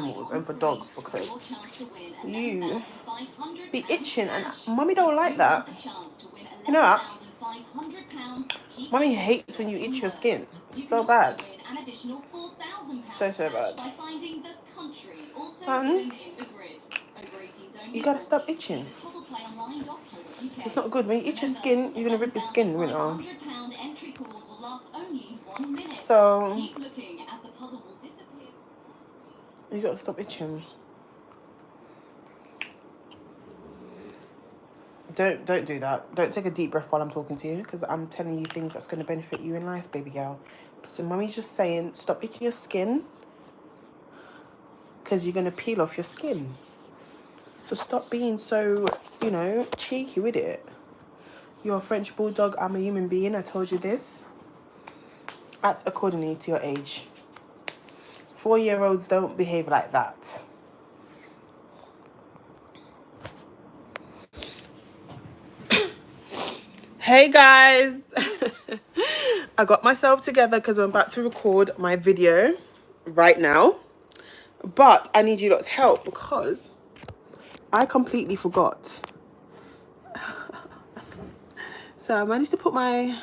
animals and for dogs, because you be itching and mommy don't like that. You know that? Mommy hates when you itch your skin. It's so bad. So bad. You gotta stop itching. It's not good. When you itch your skin, you're gonna rip your skin, you know. So you gotta stop itching. Don't do that. Don't take a deep breath while I'm talking to you, because I'm telling you things that's gonna benefit you in life, baby girl. So mommy's just saying, stop itching your skin, because you're gonna peel off your skin. So stop being so, you know, cheeky with it. You're a French bulldog. I'm a human being. I told you this. Act accordingly to your age. 4-year-olds don't behave like that. Hey guys. I got myself together because I'm about to record my video right now. But I need you lot's help because I completely forgot. So I managed to do my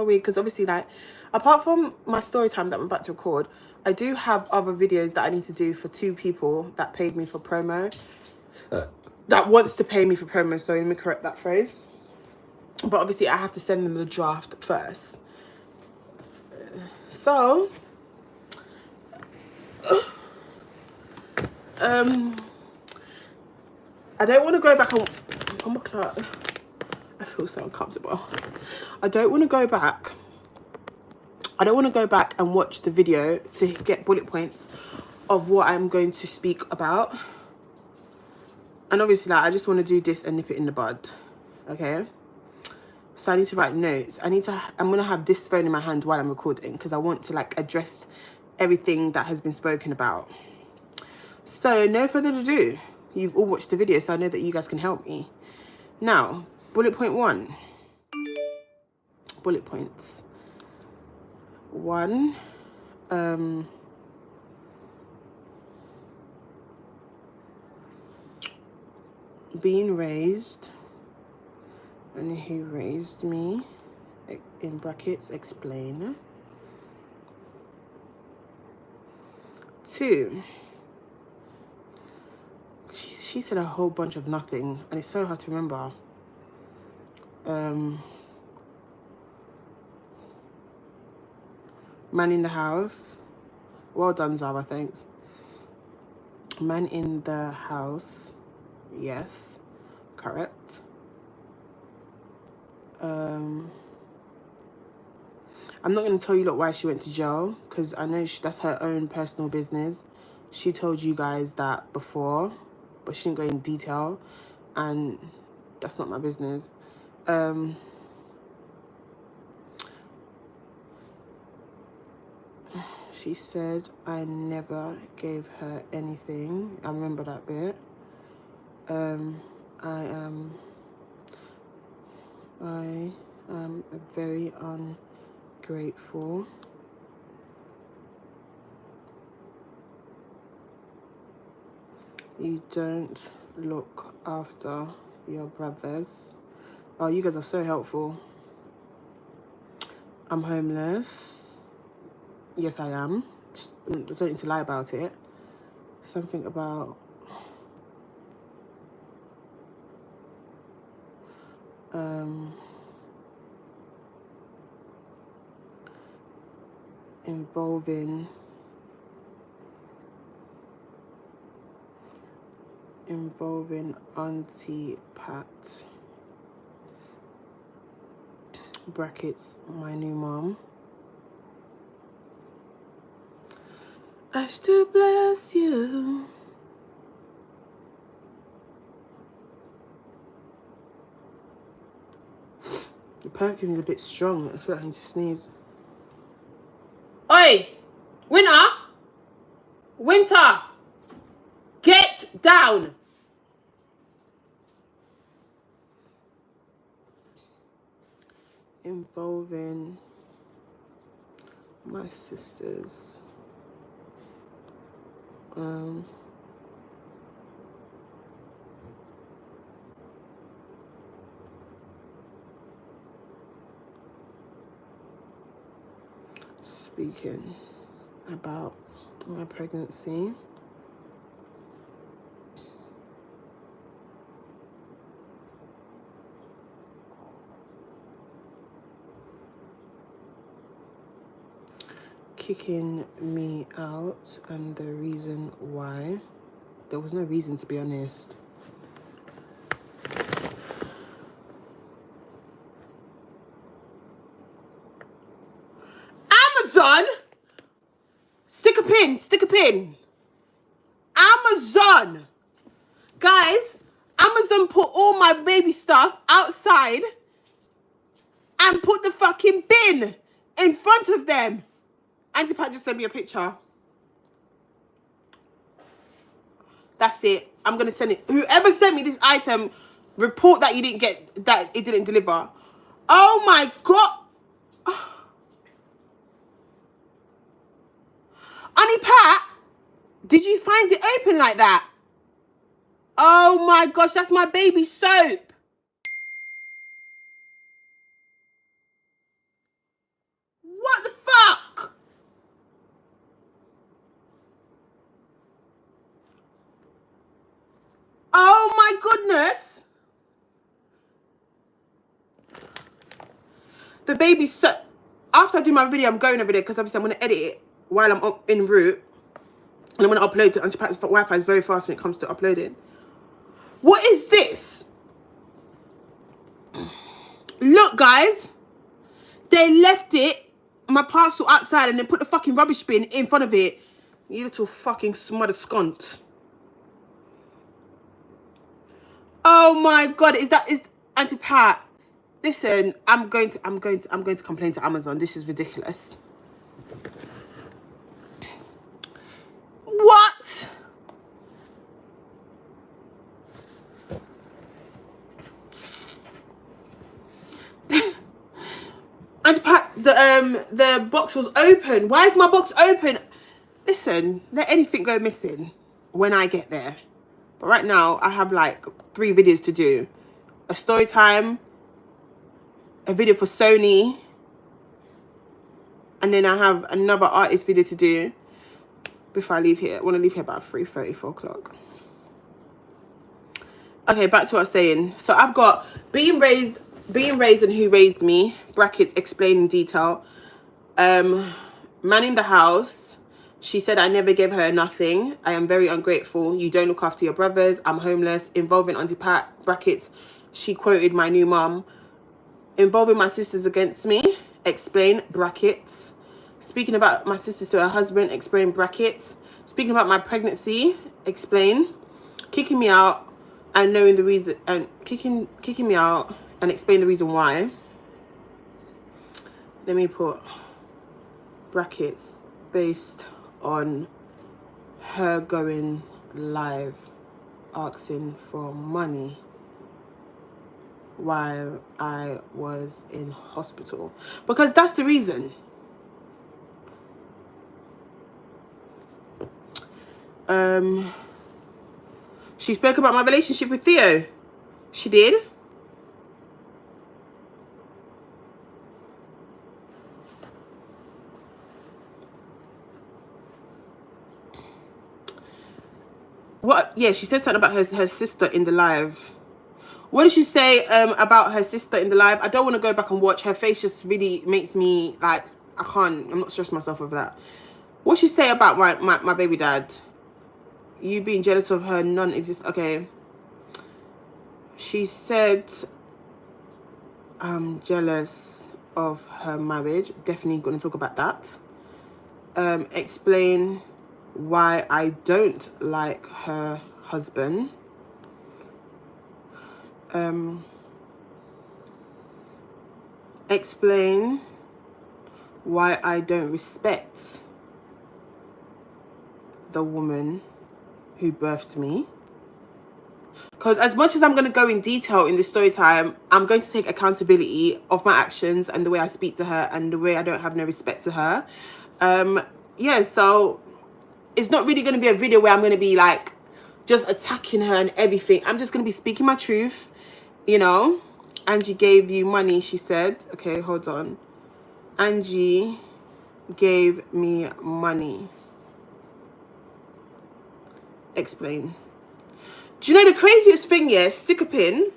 wig, because obviously, like, apart from my story time that I'm about to record, I do have other videos that I need to do for 2 people that paid me for promo. That wants to pay me for promo, so let me correct that phrase. But obviously I have to send them the draft first. So I don't want to go back on, oh my God, I feel so uncomfortable. I don't want to go back and watch the video to get bullet points of what I'm going to speak about. And obviously, like, I just want to do this and nip it in the bud. Okay? So I need to write notes. I'm going to have this phone in my hand while I'm recording, because I want to, like, address everything that has been spoken about. So no further ado. You've all watched the video, so I know that you guys can help me. Now, bullet point 1. Bullet points. 1, being raised, and who raised me, in brackets, explain. 2, she said a whole bunch of nothing, and it's so hard to remember. Man in the house. Well done, Zara, thanks. Man in the house. Yes, correct. I'm not going to tell you lot why she went to jail, because I know that's her own personal business. She told you guys that before, but she didn't go in detail, and that's not my business. She said I never gave her anything. I remember that bit. I am very ungrateful. You don't look after your brothers. Oh, you guys are so helpful. I'm homeless. Yes, I am. I don't need to lie about it. Something about involving Auntie Pat, brackets, my new mom. I still bless you. The perfume is a bit strong. I feel like I need to sneeze. Oi! Winter! Get down! Involving my sisters. Speaking about my pregnancy. Kicking me out and the reason why. There was no reason, to be honest. Amazon! Stick a pin. Amazon! Guys, Amazon put all my baby stuff outside and put the fucking bin in front of them. Auntie Pat just sent me a picture. That's it. I'm going to send it. Whoever sent me this item, report that you didn't get, that it didn't deliver. Oh my God. Auntie Pat, did you find it open like that? Oh my gosh, that's my baby soap. What the fuck? Oh my goodness. The baby soap. After I do my video, I'm going over there because obviously I'm going to edit it while I'm en route. And I'm going to upload it. Auntie Pat's Wi-Fi is very fast when it comes to uploading. What is this? Look, guys. They left it, my parcel, outside and then put the fucking rubbish bin in front of it. You little fucking smothered scunt. Oh my God, is Auntie Pat? Listen, I'm going to complain to Amazon. This is ridiculous. What? Auntie Pat, the box was open. Why is my box open? Listen, let anything go missing when I get there. But right now, I have like 3 videos to do. A story time, a video for Sony, and then I have another artist video to do before I leave here. I want to leave here about 3:30, 4 o'clock. Okay, back to what I was saying. So I've got being raised and who raised me, brackets, explain in detail. Manning the house. She said I never gave her nothing. I am very ungrateful. You don't look after your brothers. I'm homeless. Involving Auntie Pat, brackets. She quoted my new mum. Involving my sisters against me, explain, brackets. Speaking about my sisters to her husband, explain, brackets. Speaking about my pregnancy, explain. Kicking me out and knowing the reason, and kicking me out and explain the reason why. Let me put brackets based on her going live asking for money while I was in hospital, because that's the reason. She spoke about my relationship with Theo. She did. What? Yeah, she said something about her sister in the live. What did she say about her sister in the live? I don't want to go back and watch. Her face just really makes me like, I'm not stressing myself over that. What did she say about my baby dad? You being jealous of her non-existent. Okay. She said I'm jealous of her marriage. Definitely going to talk about that. Explain why I don't like her husband. Explain why I don't respect the woman who birthed me. Because as much as I'm going to go in detail in this story time, I'm going to take accountability of my actions and the way I speak to her and the way I don't have no respect to her. Yeah, so it's not really going to be a video where I'm going to be like just attacking her and everything. I'm just going to be speaking my truth, you know. Angie gave you money, she said. Okay, hold on. Angie gave me money. Explain. Do you know the craziest thing? Yes, stick a pin.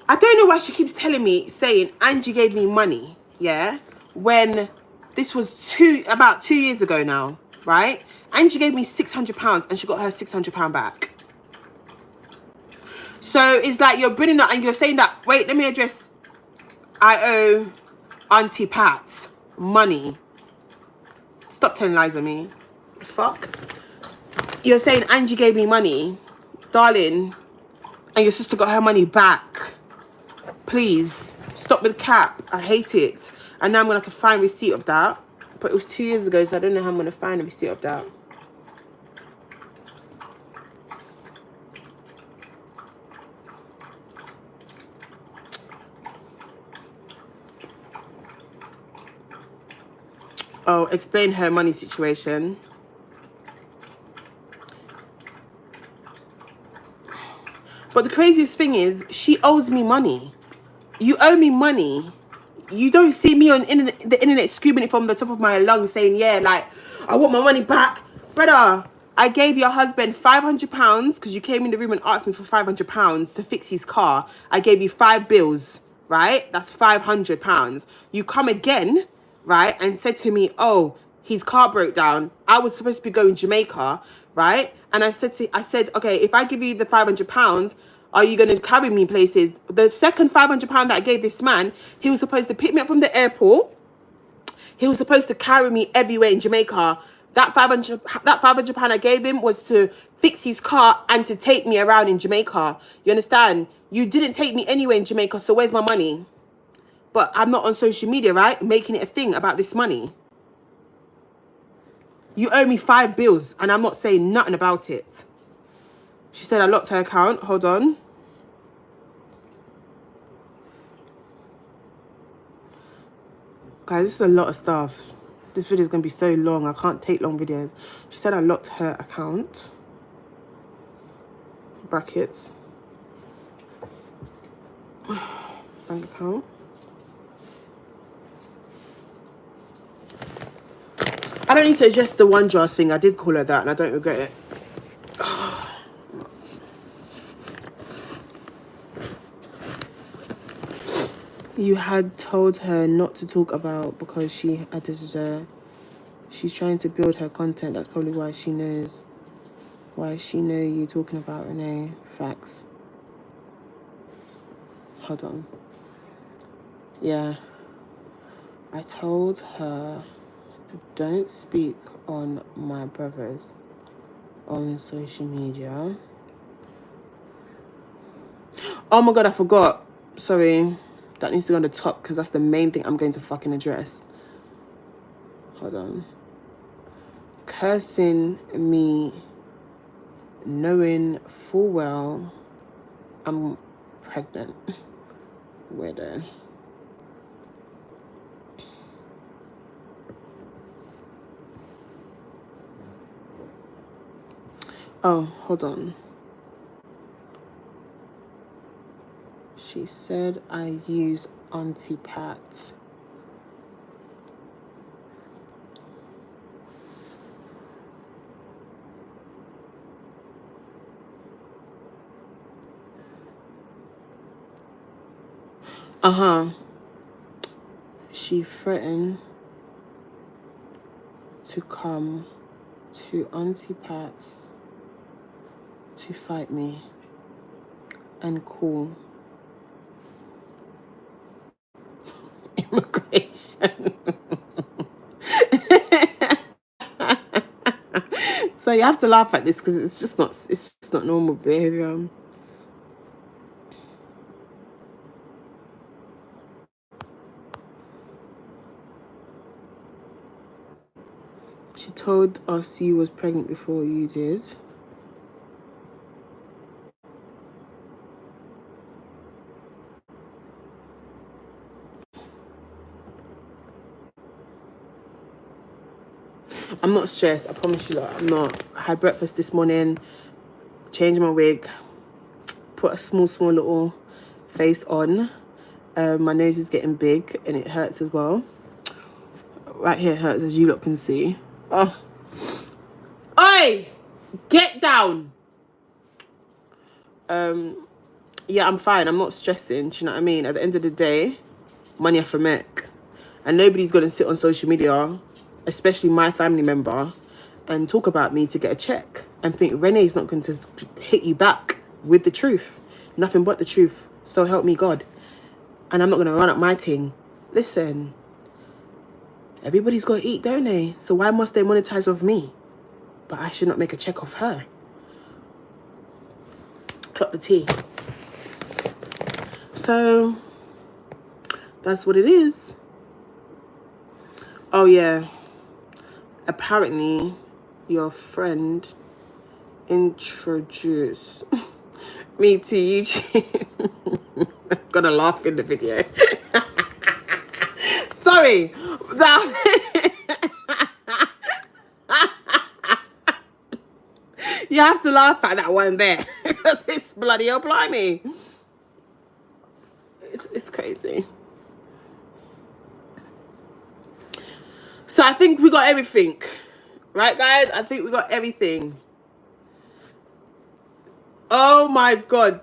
I don't know why she keeps telling me, saying Angie gave me money, yeah, when this was about 2 years ago now, right? Angie gave me £600 and she got her £600 back. So it's like you're bringing up and you're saying that, wait, let me address, I owe Auntie Pat money. Stop telling lies on me. Fuck. You're saying Angie gave me money, darling, and your sister got her money back. Please stop with the cap. I hate it. And now I'm gonna have to find receipt of that. But it was 2 years ago, so I don't know how I'm gonna find a receipt of that. Oh, explain her money situation. But the craziest thing is, she owes me money. You owe me money. You don't see me on the internet screaming it from the top of my lungs saying, yeah, like, I want my money back. Brother, I gave your husband £500 because you came in the room and asked me for £500 to fix his car. I gave you 5 bills, right? That's £500. You come again, right, and said to me, oh, his car broke down. I was supposed to be going to Jamaica, right? And I said, okay, if I give you the £500, are you going to carry me places? The second £500 that I gave this man, he was supposed to pick me up from the airport. He was supposed to carry me everywhere in Jamaica. That £500 I gave him was to fix his car and to take me around in Jamaica. You understand? You didn't take me anywhere in Jamaica, so where's my money? But I'm not on social media, right? Making it a thing about this money. You owe me 5 bills and I'm not saying nothing about it. She said I locked her account. Hold on. Guys, this is a lot of stuff. This video is going to be so long. I can't take long videos. She said I locked her account. Brackets. Bank account. I don't need to address the one jars thing. I did call her that and I don't regret it. You had told her not to talk about because she's trying to build her content. That's probably why she knows. Why she know you talking about Renee. Facts. Hold on. Yeah. I told her don't speak on my brothers on social media. Oh my god, I forgot. Sorry. That needs to go on the top because that's the main thing I'm going to fucking address. Hold on. Cursing me knowing full well I'm pregnant. Weirdo. Oh, hold on. She said I use Auntie Pat. She threatened to come to Auntie Pat's to fight me and call immigration. So you have to laugh at this because it's just not normal behavior. She told us you was pregnant before you did. I'm not stressed. I promise you that I'm not. I had breakfast this morning, changed my wig, put a small little face on. My nose is getting big and it hurts as well. Right here hurts, as you lot can see. Oh, oi, get down. Yeah, I'm fine. I'm not stressing. Do you know what I mean? At the end of the day, money have to make, and nobody's gonna sit on social media, especially my family member, and talk about me to get a check and think Renee's not going to hit you back with the truth. Nothing but the truth. So help me God. And I'm not going to run up my thing. Listen, everybody's got to eat, don't they? So why must they monetize off me? But I should not make a check off her. Clock the tea. So that's what it is. Oh yeah. Apparently your friend introduced me to YouTube. I'm gonna laugh in the video. Sorry. You have to laugh at that one there. Because it's bloody hell blimey. It's crazy. So I think we got everything. Right, guys? I think we got everything. Oh my God.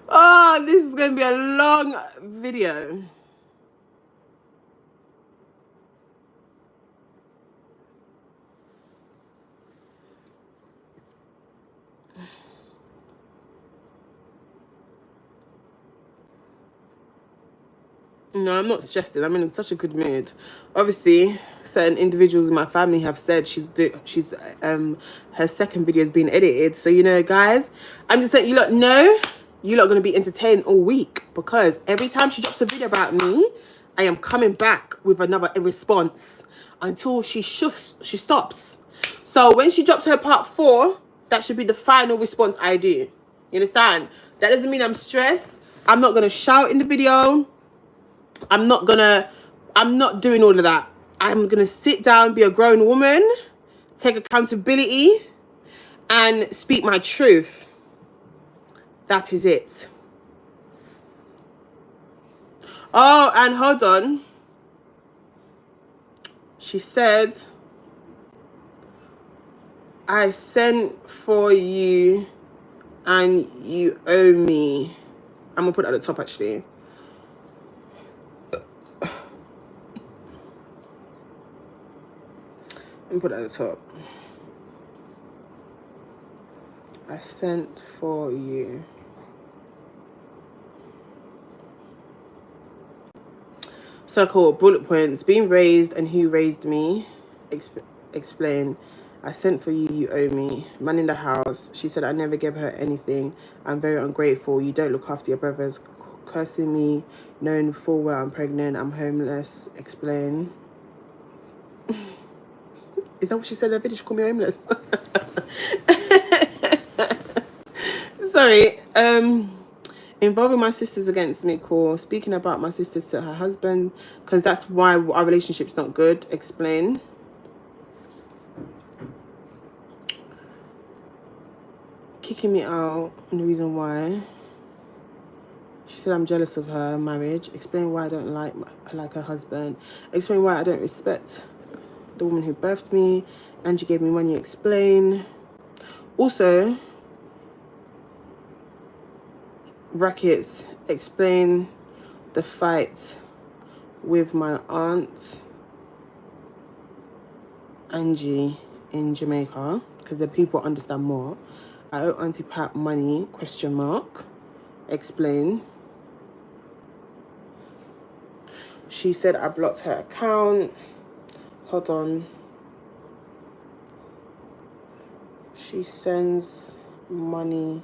Oh, this is going to be a long video. No, I'm not stressing. I'm in such a good mood. Obviously, certain individuals in my family have said her second video has been edited. So, you know, guys, I'm just letting you lot know, you lot are going to be entertained all week, because every time she drops a video about me, I am coming back with another response until she stops. So when she drops her part 4, that should be the final response I do. You understand? That doesn't mean I'm stressed. I'm not going to shout in the video. I'm not doing all of that. I'm going to sit down, be a grown woman, take accountability, and speak my truth. That is it. Oh, and hold on. She said, I sent for you and you owe me. I'm going to put it at the top, actually. And put it at the top. I sent for you. So cool. Bullet points. Being raised and who raised me. Explain. I sent for you, you owe me. Man in the house. She said I never gave her anything. I'm very ungrateful. You don't look after your brothers. Cursing me. Knowing full well I'm pregnant. I'm homeless. Explain. Is that what she said in the video? She called me homeless. Sorry. Involving my sisters against me. Cool. Speaking about my sisters to her husband, because that's why our relationship's not good. Explain. Kicking me out and the reason why. She said I'm jealous of her marriage. Explain why I don't like her husband. Explain why I don't respect the woman who birthed me. Angie gave me money. Explain. Also, brackets, explain the fight with my aunt Angie in Jamaica, because the people understand more. I owe Auntie Pat money, question mark. Explain. She said I blocked her account. Hold on. She sends money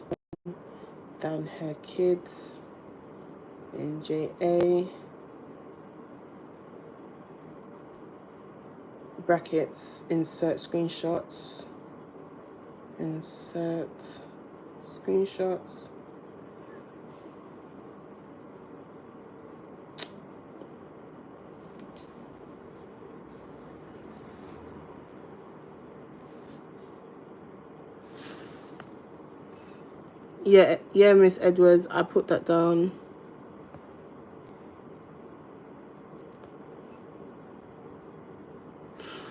than her kids in JA. Brackets, insert screenshots. Insert screenshots. Yeah, Miss Edwards, I put that down.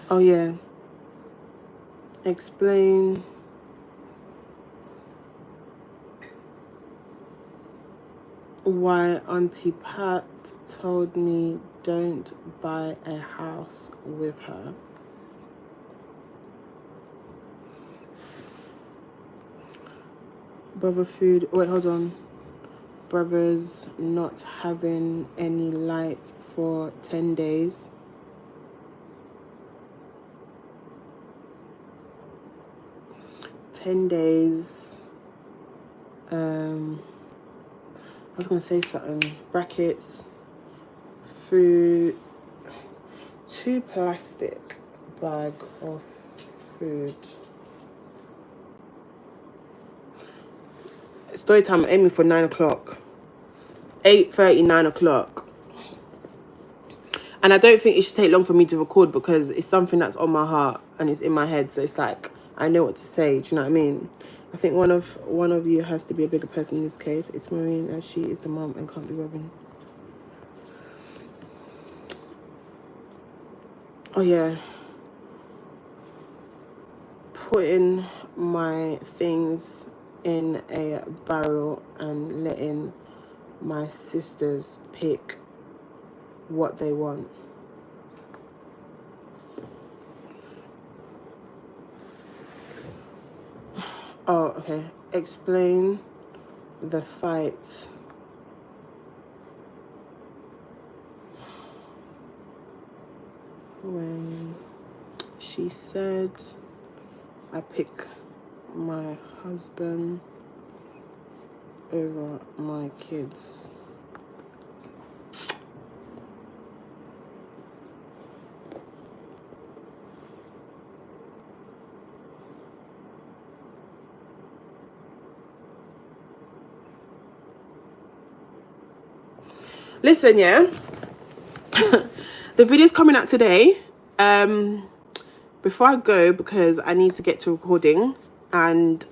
Oh yeah. Explain why Auntie Pat told me don't buy a house with her. Brother food. Wait, hold on. Brothers not having any light for 10 days. I was gonna say something. Brackets. Food. 2 plastic bag of food. Story time, aiming for 9 o'clock. 8:30, 9 o'clock. And I don't think it should take long for me to record because it's something that's on my heart and it's in my head. So it's like, I know what to say. Do you know what I mean? I think one of you has to be a bigger person in this case. It's Maureen, as she is the mom and can't be Robin. Oh yeah. Putting my things in a barrel and letting my sisters pick what they want. Oh, okay. Explain the fight. When she said, I pick my husband over my kids. Listen, yeah. The video's coming out today. Before I go, because I need to get to recording, and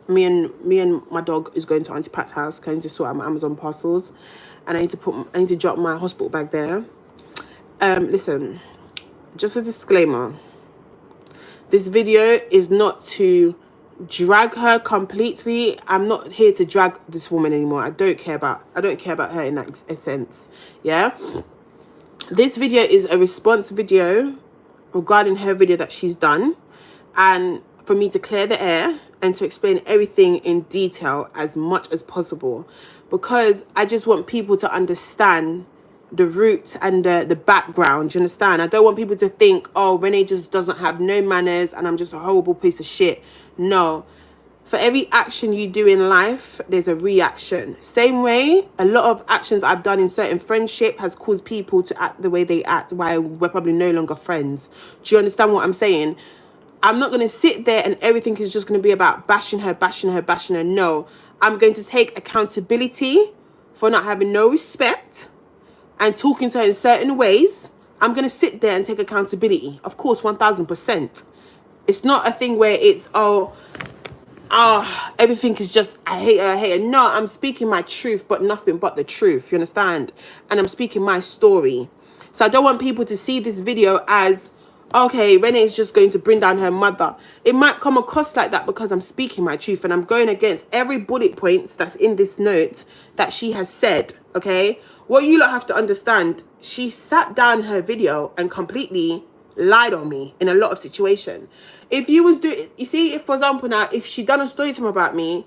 me and my dog is going to Auntie Pat's house. I need to sort out my Amazon parcels, and I need to drop my hospital bag there. Listen, just a disclaimer. This video is not to drag her completely. I'm not here to drag this woman anymore. I don't care about her in that sense. Yeah. This video is a response video regarding her video that she's done, and for me to clear the air and to explain everything in detail as much as possible, because I just want people to understand the roots and the background. You understand? I don't want people to think, oh, Renee just doesn't have no manners and I'm just a horrible piece of shit. No. For every action you do in life, there's a reaction. Same way, a lot of actions I've done in certain friendship has caused people to act the way they act, why we're probably no longer friends. Do you understand what I'm saying? I'm not going to sit there and everything is just going to be about bashing her. No, I'm going to take accountability for not having no respect and talking to her in certain ways. I'm going to sit there and take accountability. Of course, 1000%. It's not a thing where it's, everything is just, I hate her. No, I'm speaking my truth, but nothing but the truth. You understand? And I'm speaking my story. So I don't want people to see this video as, okay, Renee's just going to bring down her mother. It might come across like that because I'm speaking my truth and I'm going against every bullet points that's in this note that she has said, okay? What you lot have to understand, she sat down her video and completely lied on me in a lot of situations. If you was doing, you see, if for example now, if she done a story time about me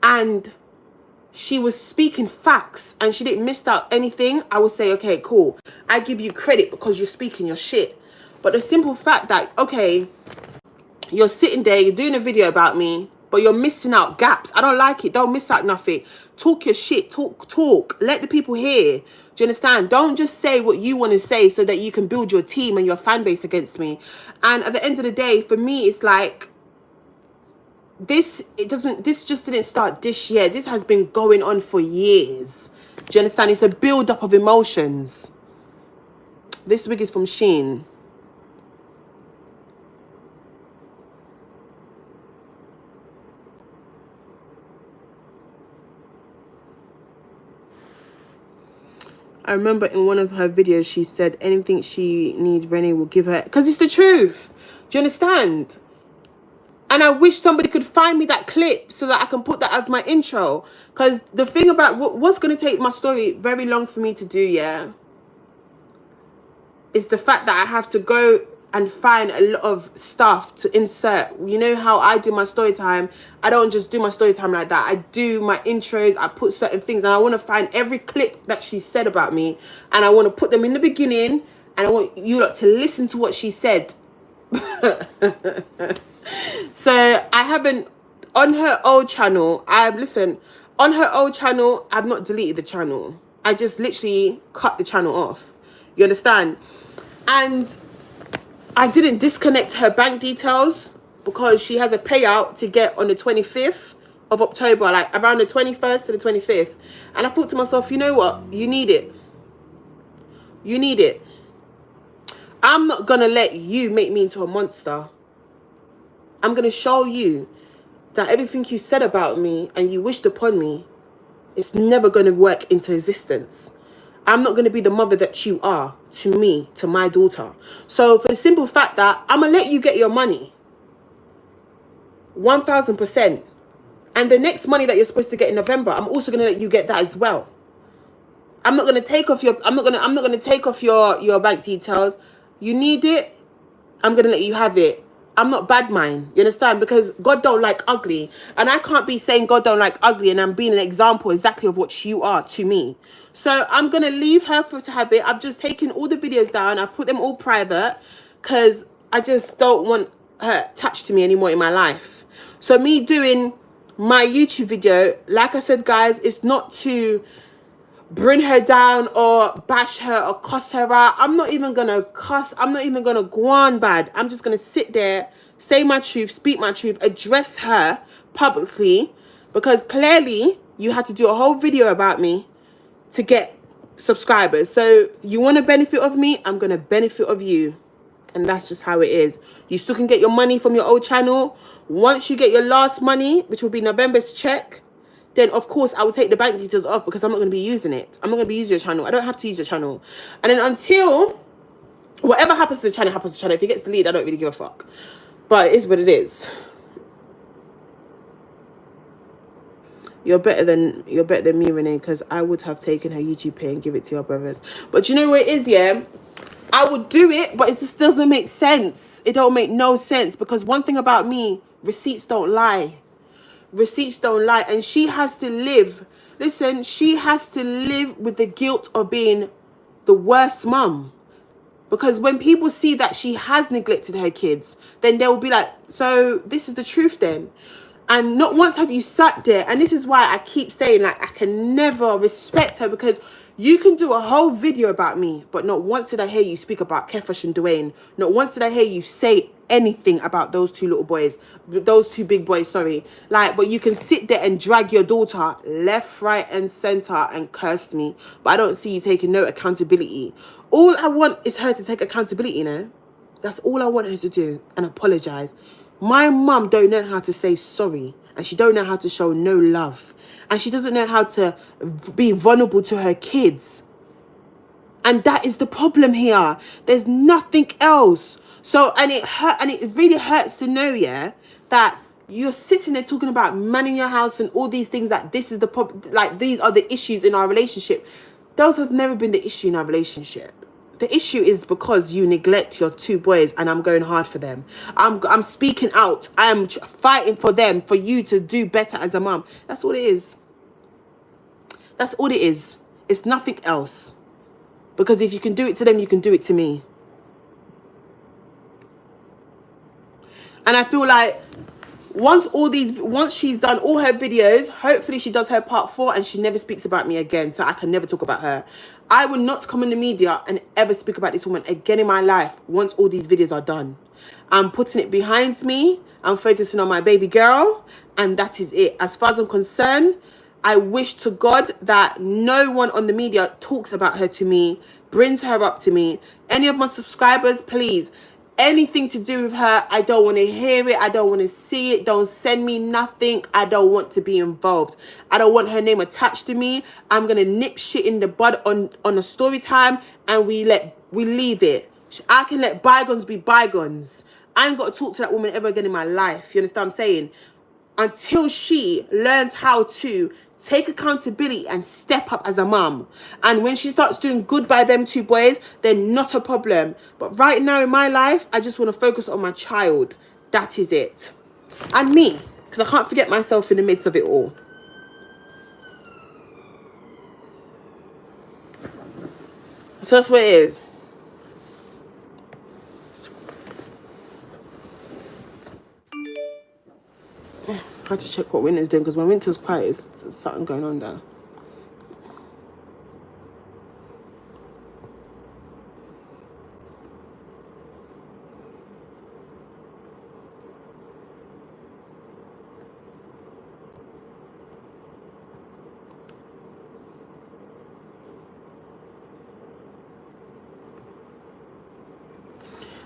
and she was speaking facts and she didn't miss out anything, I would say, okay, cool. I give you credit because you're speaking your shit. But the simple fact that, okay, you're sitting there, you're doing a video about me, but you're missing out gaps. I don't like it. Don't miss out nothing. Talk your shit. Talk. Let the people hear. Do you understand? Don't just say what you want to say so that you can build your team and your fan base against me. And at the end of the day, for me, it's like, this just didn't start this year. This has been going on for years. Do you understand? It's a build-up of emotions. This wig is from Shein. I remember in one of her videos, she said anything she needs, Renee will give her. Because it's the truth. Do you understand? And I wish somebody could find me that clip so that I can put that as my intro. Because the thing about what's going to take my story very long for me to do, yeah, is the fact that I have to go and find a lot of stuff to insert. You know how I do my story time? I don't just do my story time like that. I do my intros, I put certain things, and I want to find every clip that she said about me, and I want to put them in the beginning, and I want you lot to listen to what she said. So I haven't, on her old channel, on her old channel, I've not deleted the channel. I just literally cut the channel off. You understand? And I didn't disconnect her bank details because she has a payout to get on the 25th of October, like around the 21st to the 25th. And I thought to myself, you know what? You need it. You need it. I'm not going to let you make me into a monster. I'm going to show you that everything you said about me and you wished upon me, it's never going to work into existence. I'm not going to be the mother that you are to me, to my daughter. So for the simple fact that I'm going to let you get your money. 1000%. And the next money that you're supposed to get in November, I'm also going to let you get that as well. I'm not going to take off I'm not going to take off your bank details. You need it. I'm going to let you have it. I'm not bad mind, you understand? Because God don't like ugly. And I can't be saying God don't like ugly and I'm being an example exactly of what you are to me. So I'm going to leave her to have it. I've just taken all the videos down. I've put them all private because I just don't want her attached to me anymore in my life. So me doing my YouTube video, like I said, guys, it's not to bring her down or bash her or cuss her out. I'm not even gonna cuss. I'm not even gonna go on bad. I'm just gonna sit there, say my truth, speak my truth, address her publicly, because clearly you had to do a whole video about me to get subscribers. So you want to benefit of me, I'm gonna benefit of you. And that's just how it is. You still can get your money from your old channel. Once you get your last money, which will be November's check, then of course I will take the bank details off because I'm not going to be using it. I'm not going to be using your channel. I don't have to use your channel. And then until whatever happens to the channel happens to the channel. If it gets deleted, I don't really give a fuck. But it is what it is. You're better than me, Renee, because I would have taken her YouTube pay and give it to your brothers. But you know what it is, yeah? I would do it, but it just doesn't make sense. It don't make no sense because one thing about me, receipts don't lie. Receipts don't lie. And she has to live. Listen, she has to live with the guilt of being the worst mum. Because when people see that she has neglected her kids, then they will be like, so this is the truth then. And not once have you sat there. And this is why I keep saying, like, I can never respect her, because you can do a whole video about me, but not once did I hear you speak about Kefash and Dwayne. Not once did I hear you say anything about those two little boys, those two big boys, sorry. Like, but you can sit there and drag your daughter left, right, and center and curse me. But I don't see you taking no accountability. All I want is her to take accountability, you know? That's all I want her to do, and apologize. My mum don't know how to say sorry, and she don't know how to show no love, and she doesn't know how to be vulnerable to her kids. And that is the problem here. There's nothing else. So, and it really hurts to know, yeah, that you're sitting there talking about man in your house and all these things, that this is the like these are the issues in our relationship. Those have never been the issue in our relationship. The issue is because you neglect your two boys, and I'm going hard for them. I'm speaking out. I'm fighting for them, for you to do better as a mum. That's all it is. That's all it is. It's nothing else. Because if you can do it to them, you can do it to me. And I feel like once she's done all her videos, hopefully she does her part 4 and she never speaks about me again, so I can never talk about her. I will not come in the media and ever speak about this woman again in my life once all these videos are done. I'm putting it behind me. I'm focusing on my baby girl, and that is it. As far as I'm concerned, I wish to God that no one on the media talks about her to me, brings her up to me. Any of my subscribers, please, anything to do with her. I don't want to hear it. I don't want to see it. Don't send me nothing. I don't want to be involved. I don't want her name attached to me. I'm gonna nip shit in the bud on a story time, and we leave it. I can let bygones be bygones. I ain't got to talk to that woman ever again in my life. You understand what I'm saying? Until she learns how to take accountability and step up as a mum. And when she starts doing good by them two boys, then not a problem. But right now in my life, I just want to focus on my child. That is it. And me, because I can't forget myself in the midst of it all. So that's what it is. I had to check what Winter's doing, because when Winter's quiet, there's something going on there.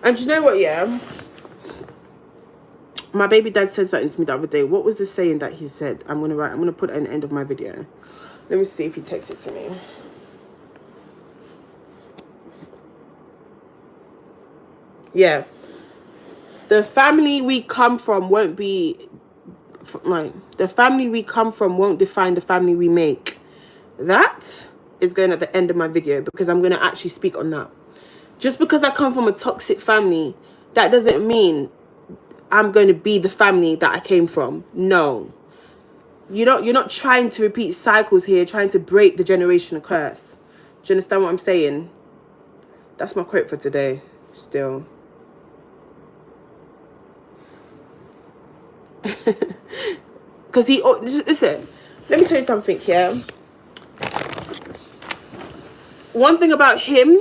And you know what, yeah? My baby dad said something to me the other day. What was the saying that he said? I'm gonna put it at the end of my video. Let me see if he texts it to me. Yeah. The family we come from won't be the family we come from won't define the family we make. That is going at the end of my video, because I'm going to actually speak on that. Just because I come from a toxic family, that doesn't mean I'm going to be the family that I came from. No. You're not trying to repeat cycles here, trying to break the generational curse. Do you understand what I'm saying? That's my quote for today, still. Because listen, let me tell you something here. One thing about him,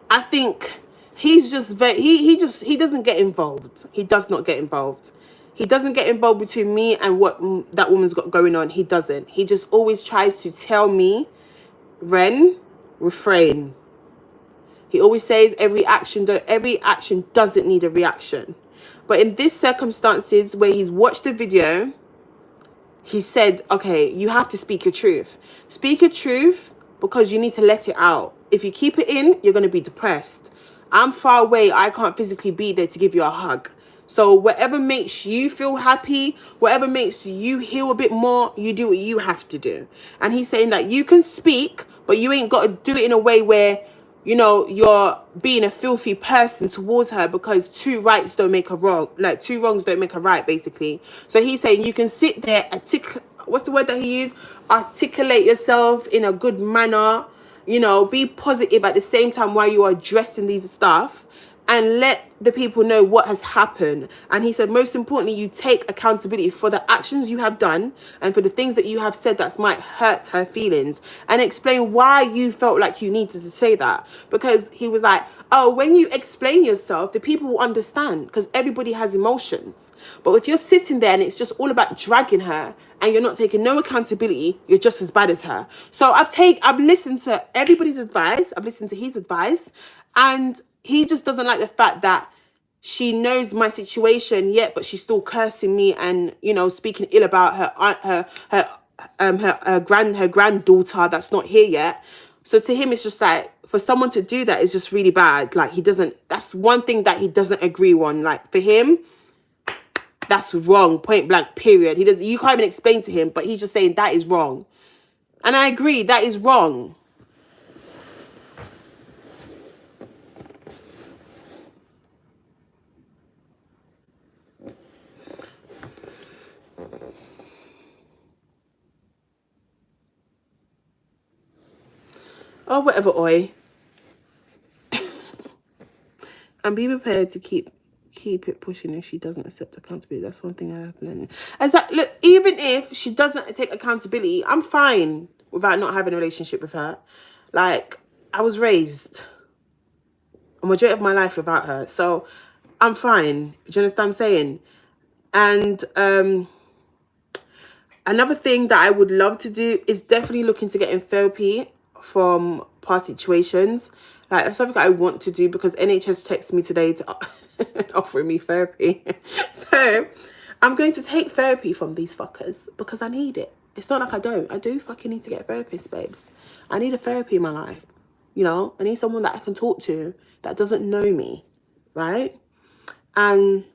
I think he's just he doesn't get involved. He does not get involved. He doesn't get involved between me and what that woman's got going on. He doesn't. He just always tries to tell me, Ren, refrain. He always says every action doesn't need a reaction. But in this circumstances where he's watched the video, he said, okay, you have to speak your truth. Speak your truth, because you need to let it out. If you keep it in, you're going to be depressed. I'm far away. I can't physically be there to give you a hug. So whatever makes you feel happy, whatever makes you heal a bit more, you do what you have to do. And he's saying that you can speak, but you ain't got to do it in a way where, you know, you're being a filthy person towards her, because two rights don't make a wrong. Like, two wrongs don't make a right, basically. So he's saying you can sit there, what's the word that he used? Articulate yourself in a good manner, you know, be positive at the same time while you are addressing these stuff, and let the people know what has happened. And he said, most importantly, you take accountability for the actions you have done and for the things that you have said that might hurt her feelings, and explain why you felt like you needed to say that. Because he was like, oh, when you explain yourself, the people will understand, because everybody has emotions. But if you're sitting there and it's just all about dragging her and you're not taking no accountability, you're just as bad as her. So I've listened to everybody's advice. I've listened to his advice, and he just doesn't like the fact that she knows my situation yet, but she's still cursing me and, you know, speaking ill about her granddaughter that's not here yet. So to him, it's just like, for someone to do that is just really bad. Like, that's one thing that he doesn't agree on. Like, for him, that's wrong, point blank, period. You can't even explain to him, but he's just saying that is wrong. And I agree, that is wrong. Oh, whatever, oi. And be prepared to keep it pushing if she doesn't accept accountability. That's one thing I have learned. As that, look, even if she doesn't take accountability, I'm fine without not having a relationship with her. Like, I was raised a majority of my life without her, so I'm fine. Do you understand what I'm saying? And another thing that I would love to do is definitely look into getting therapy from past situations. Like, that's something I want to do because NHS texted me today to offering me therapy. So I'm going to take therapy from these fuckers because I need it. It's not like I don't. I do fucking need to get a therapist, babes. I need a therapy in my life. You know, I need someone that I can talk to that doesn't know me, right? And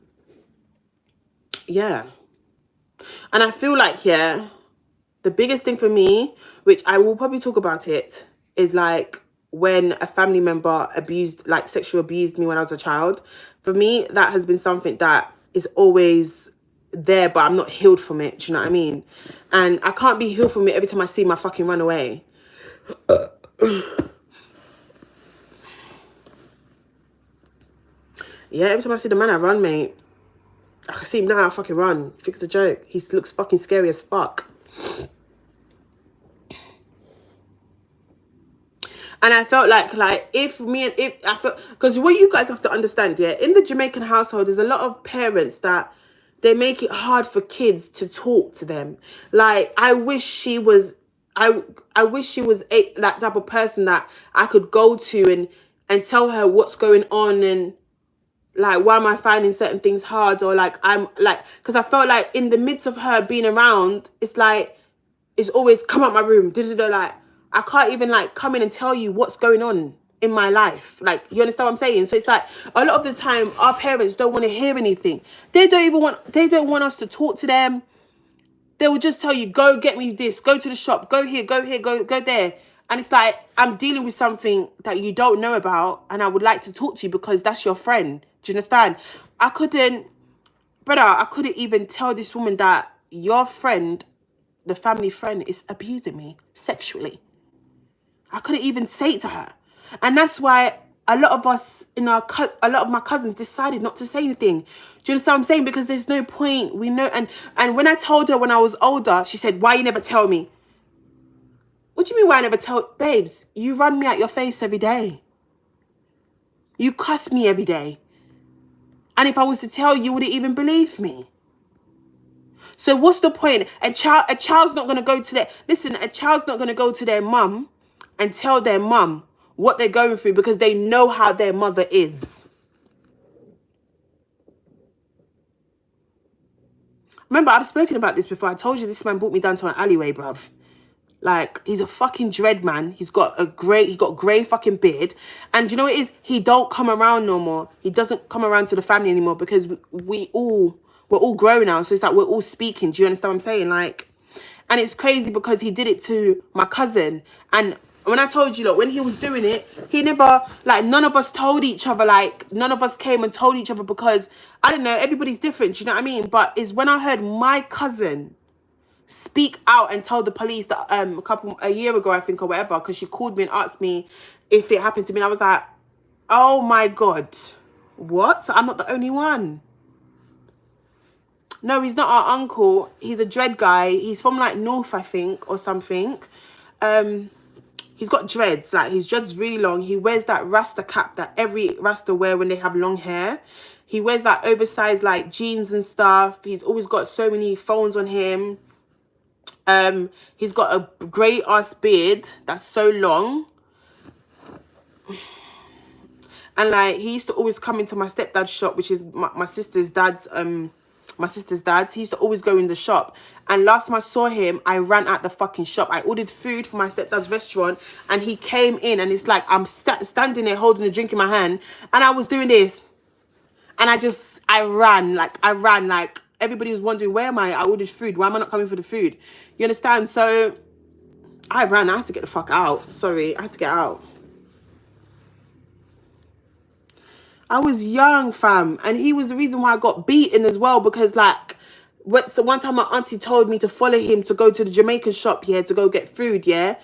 yeah. And I feel like, yeah, the biggest thing for me, which I will probably talk about it, is like when a family member abused, like sexually abused me when I was a child. For me, that has been something that is always there, but I'm not healed from it. Do you know what I mean? And I can't be healed from it every time I see my fucking run away. Yeah, every time I see the man, I run, mate. I can see him now, I fucking run. He thinks it's a joke. He looks fucking scary as fuck. And I felt like if I felt, because what you guys have to understand, yeah, in the Jamaican household, there's a lot of parents that they make it hard for kids to talk to them. Like, I wish she was, I wish she was that type of person that I could go to and tell her what's going on and like, why am I finding certain things hard? Or like, I'm like, because I felt like in the midst of her being around, it's like, it's always come out my room. Like, I can't even like come in and tell you what's going on in my life. Like, you understand what I'm saying? So it's like a lot of the time our parents don't want to hear anything. They don't want us to talk to them. They will just tell you, go get me this, go to the shop, go here, go there. And it's like, I'm dealing with something that you don't know about and I would like to talk to you because that's your friend. Do you understand? I couldn't even tell this woman that your friend, the family friend, is abusing me sexually. I couldn't even say it to her. And that's why a lot of us, a lot of my cousins decided not to say anything. Do you understand what I'm saying? Because there's no point. We know. And when I told her when I was older, she said, why you never tell me? What do you mean why I never tell? Babes, you run me out your face every day. You cuss me every day. And if I was to tell you, you wouldn't even believe me. So what's the point? A child's not going to go to their... Listen, a child's not going to go to their mum and tell their mum what they're going through because they know how their mother is. Remember, I've spoken about this before. I told you this man brought me down to an alleyway, bruv. Like, he's a fucking dread man. He got grey fucking beard. And you know what it is? He don't come around no more. He doesn't come around to the family anymore because we're all grown now. So it's like we're all speaking. Do you understand what I'm saying? Like, and it's crazy because he did it to my cousin. And when I told you, look, when he was doing it, he never, like, none of us told each other, like, none of us came and told each other because, I don't know, everybody's different, do you know what I mean? But it's when I heard my cousin speak out and told the police that a year ago, I think, or whatever, because she called me and asked me if it happened to me. And I was like, oh my God, what? So I'm not the only one. No, he's not our uncle. He's a dread guy. He's from like North, I think, or something. He's got dreads. Like, his dreads really long. He wears that Rasta cap that every Rasta wear when they have long hair. He wears that oversized like jeans and stuff. He's always got so many phones on him. He's got a grey ass beard that's so long. And like, he used to always come into my stepdad's shop, which is my sister's dad's he used to always go in the shop. And last time I saw him, I ran out the fucking shop. I ordered food for my stepdad's restaurant and he came in and it's like I'm standing there holding a drink in my hand and I was doing this. And I ran like everybody was wondering, where am I? I ordered food. Why am I not coming for the food? You understand? So I ran. I had to get the fuck out. Sorry, I had to get out. I was young, fam. And he was the reason why I got beaten as well. Because like, so one time my auntie told me to follow him to go to the Jamaican shop, yeah, to go get food, yeah.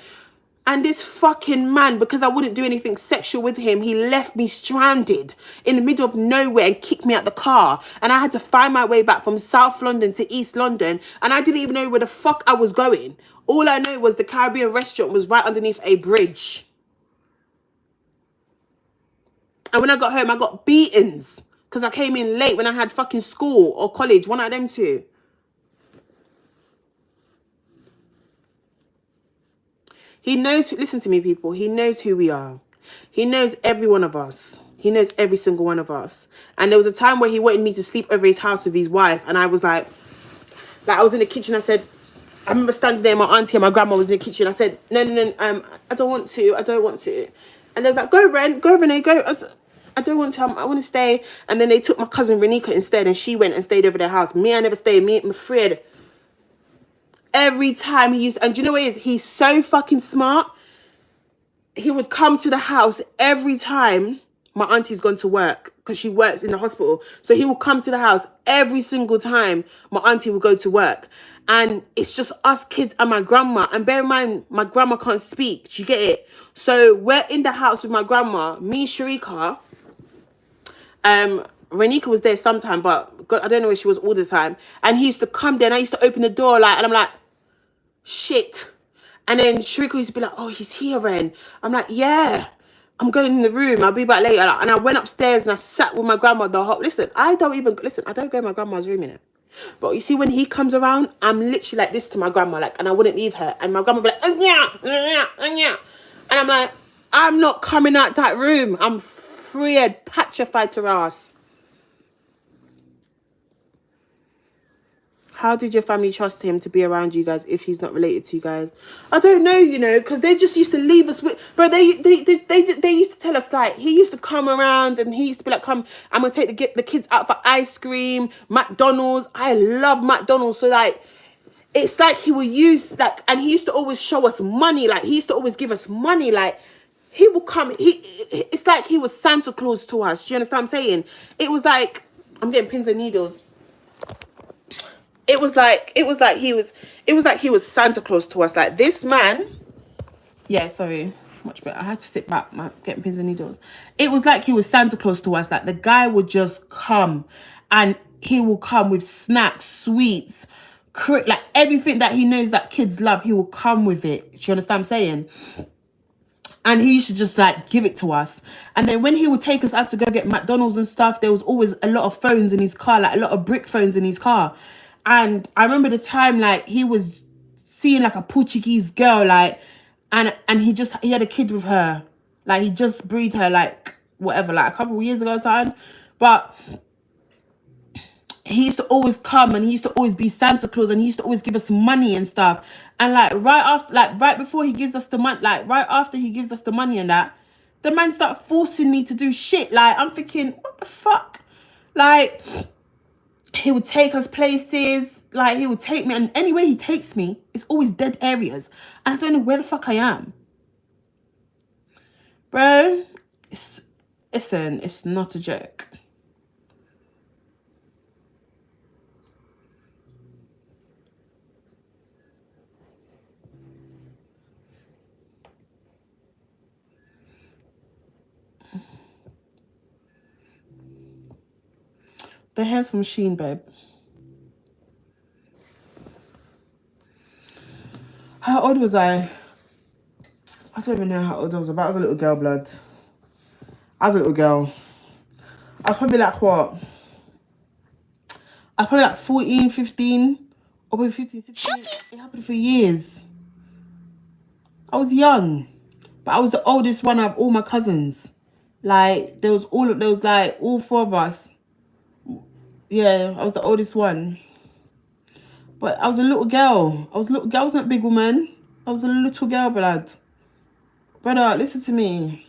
And this fucking man, because I wouldn't do anything sexual with him, he left me stranded in the middle of nowhere and kicked me out the car. And I had to find my way back from South London to East London. And I didn't even know where the fuck I was going. All I know was the Caribbean restaurant was right underneath a bridge. And when I got home, I got beatings because I came in late when I had fucking school or college, one of them two. He knows, listen to me, people. He knows who we are. He knows every one of us. He knows every single one of us. And there was a time where he wanted me to sleep over his house with his wife. And I was like I was in the kitchen. I said, I remember standing there, my auntie and my grandma was in the kitchen. I said, no, I don't want to. I don't want to. And they was like, go, Renee, go. I don't want to. I want to stay. And then they took my cousin Renika instead, and she went and stayed over their house. Me, I never stayed. Me, my friend. Every time he used, and do you know what it is? He's so fucking smart. He would come to the house every time my auntie's gone to work, because she works in the hospital. So he will come to the house every single time my auntie will go to work. And it's just us kids and my grandma. And bear in mind, my grandma can't speak. Do you get it? So we're in the house with my grandma, me, Sharika. Renika was there sometime, but God, I don't know where she was all the time. And he used to come there and I used to open the door and I'm like, shit. And then Sharika used to be like, oh, he's here, Ren. I'm like, yeah. I'm going in the room. I'll be back later. And I went upstairs and I sat with my grandma the whole... Listen, I don't go in my grandma's room, innit? But you see, when he comes around, I'm literally like this to my grandma, like, and I wouldn't leave her. And my grandma would be like, yeah. And I'm like, I'm not coming out that room. I'm afraid, petrified to ass. How did your family trust him to be around you guys if he's not related to you guys? I don't know, you know, because they just used to leave us with... Bro, they used to tell us, like, he used to come around and he used to be like, come, I'm going to take the kids out for ice cream, McDonald's. I love McDonald's. So, like, it's like he would use, like, and he used to always show us money. Like, he used to always give us money. Like, he would come... It's like he was Santa Claus to us. Do you understand what I'm saying? It was like... I'm getting pins and needles. It was like he was Santa Claus to us. Like, this man, yeah, sorry, much better. I had to sit back, getting pins and needles. It was like he was Santa Claus to us. Like, the guy would just come, and he will come with snacks, sweets, like everything that he knows that kids love. He will come with it. Do you understand what I'm saying? And he used to just, like, give it to us. And then when he would take us out to go get McDonald's and stuff, there was always a lot of phones in his car, like a lot of brick phones in his car. And I remember the time, like, he was seeing, like, a Portuguese girl, like, and he had a kid with her. Like, he just breed her, like, whatever, like, a couple of years ago or something. But he used to always come, and he used to always be Santa Claus, and he used to always give us money and stuff. And, like, right before he gives us the money, like, right after he gives us the money and that, the man started forcing me to do shit. Like, I'm thinking, what the fuck? Like... He would take us places, like, he would take me, and anywhere he takes me, it's always dead areas. And I don't know where the fuck I am. Bro, it's not a joke. The hair's from Shein, babe. How old was I? I don't even know how old I was. But I was a little girl, blood. I was a little girl. I was probably like, what? I was probably like 14, 15. Or maybe 15, 16. It happened for years. I was young. But I was the oldest one of all my cousins. Like, there was like all four of us. Yeah, I was the oldest one. But I was a little girl. I wasn't a big woman. I was a little girl, blood. Brother, listen to me.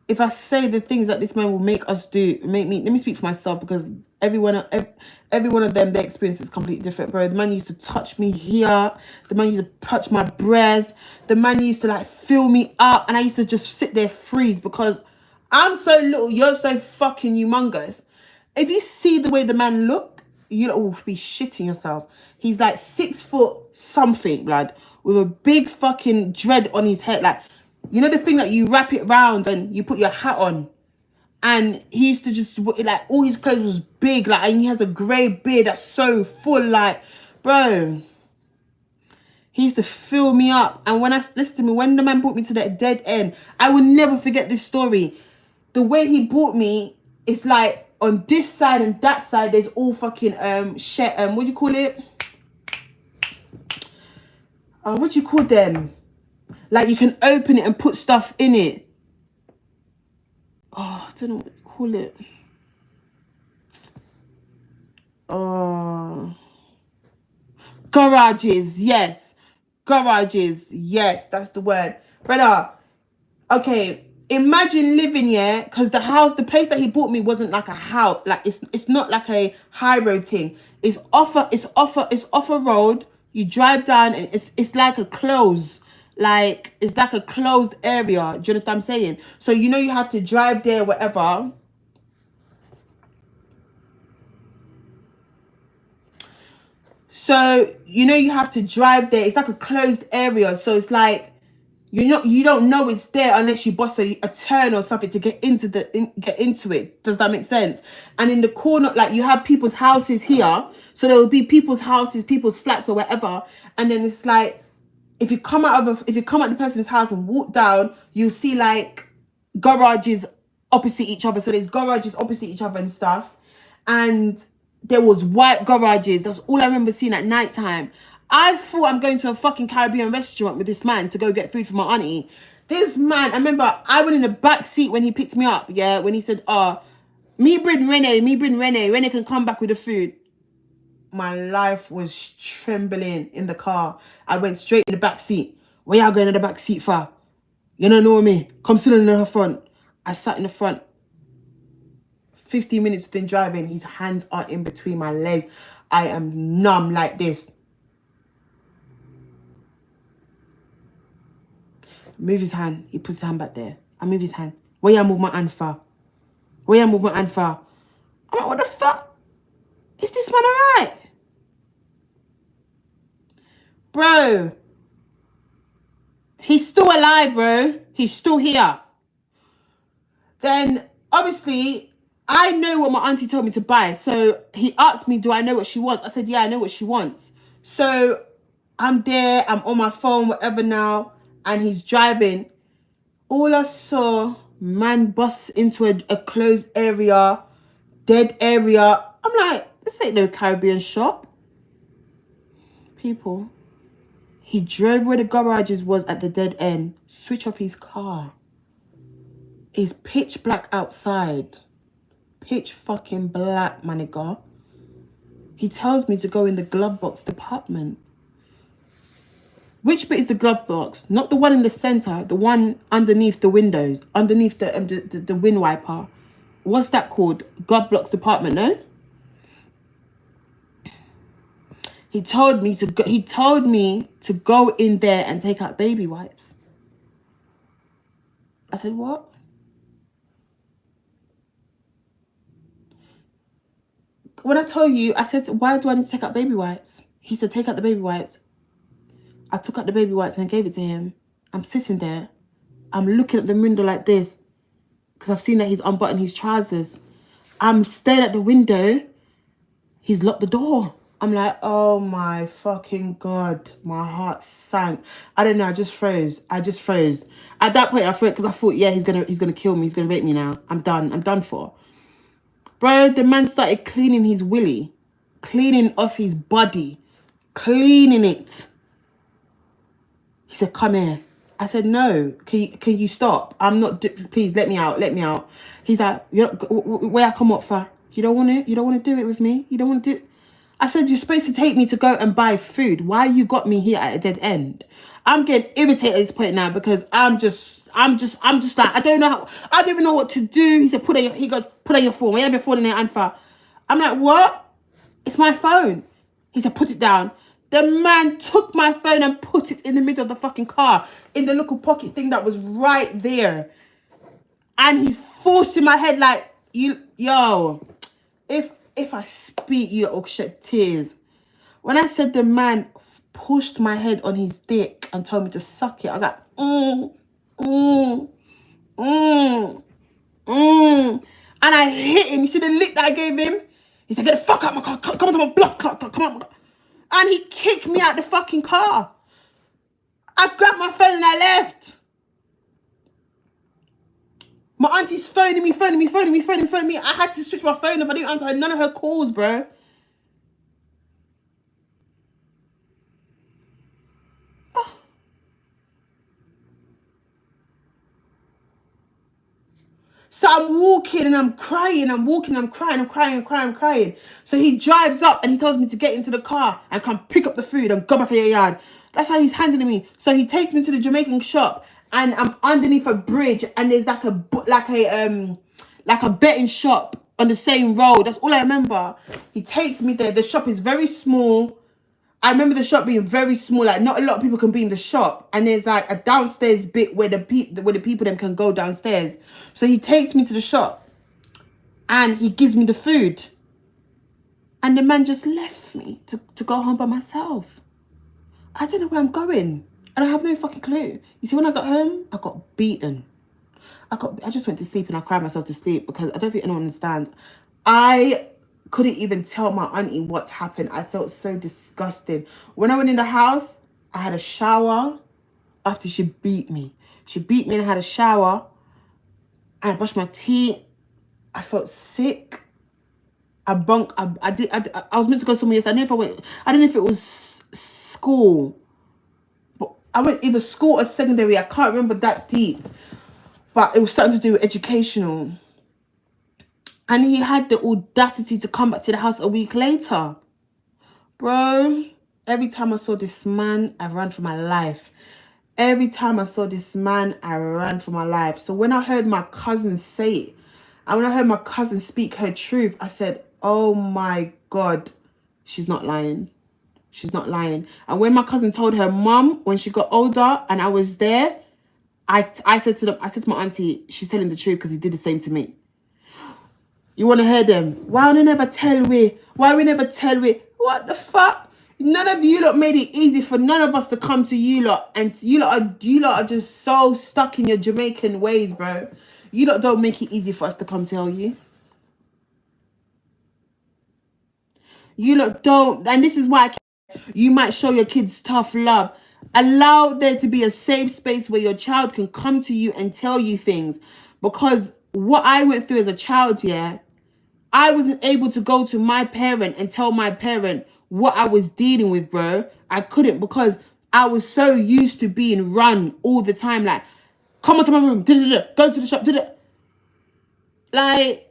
If I say the things that this man will make us do, let me speak for myself, because every one of them, their experience is completely different, bro. The man used to touch me here. The man used to touch my breast. The man used to, like, fill me up. And I used to just sit there freeze, because I'm so little. You're so fucking humongous. If you see the way the man look, you will be shitting yourself. He's like 6 foot something, blood, with a big fucking dread on his head. Like, you know the thing that you wrap it round and you put your hat on? And he used to just, like, all his clothes was big, like, and he has a grey beard that's so full, like, bro. He used to fill me up. And listen to me, when the man brought me to that dead end, I will never forget this story. The way he brought me, it's like, on this side and that side, there's all fucking, what do you call it? What do you call them? Like, you can open it and put stuff in it. I don't know what you call it. Oh, garages, yes. Garages, yes, that's the word. Brother, okay, imagine living here, because the place that he bought me wasn't like a house. Like, it's not like a high road thing. It's off a road. You drive down and it's like a close. Like, it's like a closed area. Do you understand what I'm saying? So, you have to drive there, whatever. So, you have to drive there. It's like a closed area. So it's like, you don't know it's there unless you bust a turn or something to get into it. Does that make sense? And in the corner, like, you have people's houses here. So there will be people's houses, people's flats or whatever. And then it's like, if you come out the person's house and walk down, you'll see like garages opposite each other. So there's garages opposite each other and stuff. And there was white garages. That's all I remember seeing at night time. I thought I'm going to a fucking Caribbean restaurant with this man to go get food for my auntie. This man, I remember I went in the back seat when he picked me up. Yeah, when he said, me bring Rene. Rene can come back with the food. My life was trembling in the car. I went straight in the back seat. Where y'all going in the back seat for? You don't know me. Come sit in the front. I sat in the front. 15 minutes within driving, his hands are in between my legs. I am numb like this. Move his hand. He puts his hand back there. I move his hand. Where y'all move my hand for? Where y'all move my hand for? I'm like, what the fuck? Is this man alright? Bro. He's still alive, bro. He's still here. Then, obviously, I know what my auntie told me to buy. So he asked me, do I know what she wants? I said, yeah, I know what she wants. So I'm there. I'm on my phone, whatever now. And he's driving. All I saw, man busts into a closed area, dead area. I'm like, this ain't no Caribbean shop. People. He drove where the garages was at the dead end. Switch off his car. It's pitch black outside. Pitch fucking black, my nigga. He tells me to go in the glove box department. Which bit is the glove box? Not the one in the center. The one underneath the windows. Underneath the wind wiper. What's that called? Glove box department, no? He told me to go in there and take out baby wipes. I said, what? When I told you, I said, why do I need to take out baby wipes? He said, take out the baby wipes. I took out the baby wipes and gave it to him. I'm sitting there. I'm looking at the window like this because I've seen that he's unbuttoned his trousers. I'm staring at the window. He's locked the door. I'm like, oh my fucking God. My heart sank. I don't know. I just froze. At that point, I froze because I thought, yeah, he's gonna kill me. He's gonna rape me now. I'm done. I'm done for. Bro, the man started cleaning his willy. Cleaning off his body. Cleaning it. He said, come here. I said, no. Can you stop? I'm not... Please, let me out. He's like, where I come up for? You don't want to do it with me? You don't want to do it? I said, you're supposed to take me to go and buy food. Why you got me here at a dead end? I'm getting irritated at this point now because I'm just like, I don't even know what to do. He said, put on your phone. We have your phone in there, Anfa. I'm like, what? It's my phone. He said, put it down. The man took my phone and put it in the middle of the fucking car, in the little pocket thing that was right there. And he's forcing my head like, yo, if I speak, you'll shed tears. When I said the man pushed my head on his dick and told me to suck it, I was like, And I hit him. You see the lick that I gave him? He said, get the fuck out of my car. Come on to my block. Come on. And he kicked me out the fucking car. I grabbed my phone and I left. My auntie's phoning me. I had to switch my phone off. I didn't answer none of her calls, bro. So I'm walking and I'm crying, I'm walking, I'm crying, I'm crying, I'm crying, I'm crying. So he drives up and he tells me to get into the car and come pick up the food and go back in your yard. That's how he's handling me. So he takes me to the Jamaican shop and I'm underneath a bridge and there's like a betting shop on the same road. That's all I remember. He takes me there. The shop is very small. I remember the shop being very small, like not a lot of people can be in the shop, and there's like a downstairs bit where the people them can go downstairs. So he takes me to the shop, and he gives me the food, and the man just left me to go home by myself. I don't know where I'm going, and I have no fucking clue. You see, when I got home, I got beaten. I just went to sleep and I cried myself to sleep because I don't think anyone understands. I couldn't even tell my auntie what's happened. I felt so disgusted. When I went in the house, I had a shower after she beat me. She beat me and I had a shower. And I brushed my teeth. I felt sick. I was meant to go somewhere yesterday. I don't know if it was school. But I went either school or secondary. I can't remember that deep. But it was something to do with educational. And he had the audacity to come back to the house a week later. Bro, every time I saw this man, I ran for my life. Every time I saw this man, I ran for my life. So when I heard my cousin say it, and when I heard my cousin speak her truth, I said, oh my God, she's not lying. She's not lying. And when my cousin told her mum, when she got older and I was there, I said to my auntie, she's telling the truth because he did the same to me. You want to hear them? Why we never tell we? Why we never tell we? What the fuck? None of you lot made it easy for none of us to come to you lot. And you lot are just so stuck in your Jamaican ways, bro. You lot don't make it easy for us to come tell you. You lot don't. And this is why you might show your kids tough love. Allow there to be a safe space where your child can come to you and tell you things. Because what I went through as a child, yeah, I wasn't able to go to my parent and tell my parent what I was dealing with, bro. I couldn't because I was so used to being run all the time. Like, come on to my room, go to the shop, like,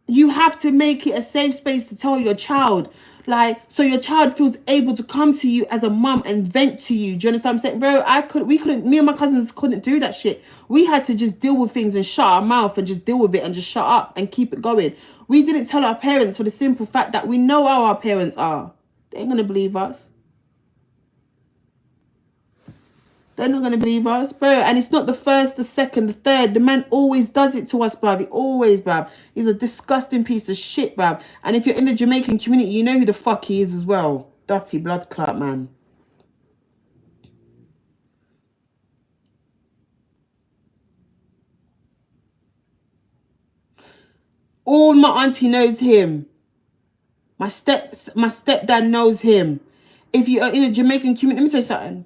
you have to make it a safe space to tell your child. Like, so your child feels able to come to you as a mum and vent to you. Do you understand what I'm saying? Bro, me and my cousins couldn't do that shit. We had to just deal with things and shut our mouth and just deal with it and just shut up and keep it going. We didn't tell our parents for the simple fact that we know how our parents are. They ain't gonna believe us. They're not going to believe us, bro. And it's not the first, the second, the third. The man always does it to us, bruv. He always, bruv. He's a disgusting piece of shit, bruv. And if you're in the Jamaican community, you know who the fuck he is as well. Dirty blood clot, man. All my auntie knows him. My stepdad knows him. If you're in the Jamaican community, let me tell you something.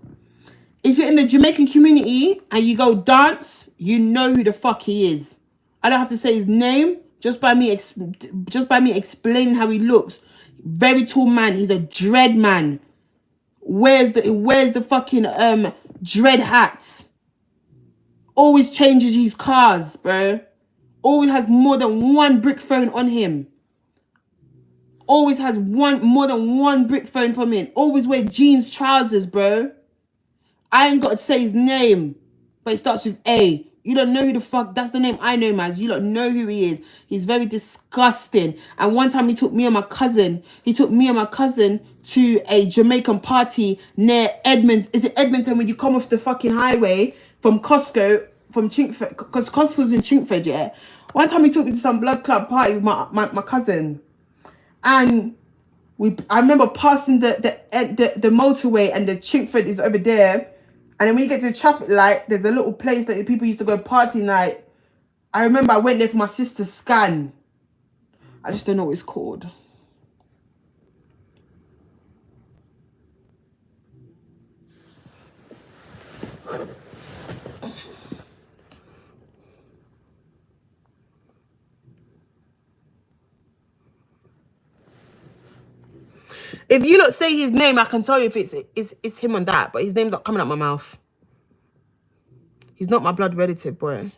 If you're in the Jamaican community and you go dance, you know who the fuck he is. I don't have to say his name, just by me explaining how he looks. Very tall man. He's a dread man. Wears the fucking dread hats. Always changes his cars, bro. Always has more than one brick phone on him. Always has more than one brick phone from him. Always wear jeans, trousers, bro. I ain't got to say his name, but it starts with A. You don't know who the fuck, that's the name I know, man. You don't know who he is. He's very disgusting. And one time he took me and my cousin to a Jamaican party near Edmonton. Is it Edmonton when you come off the fucking highway from Costco, from Chinkford, because Costco's in Chinkford, yeah? One time he took me to some blood club party with my cousin. And I remember passing the motorway and the Chinkford is over there. And then when you get to the traffic light, there's a little place that people used to go party night. I remember I went there for my sister's scan. I just don't know what it's called. If you don't say his name, I can tell you if it's him and that, but his name's not coming out my mouth. He's not my blood relative, boy.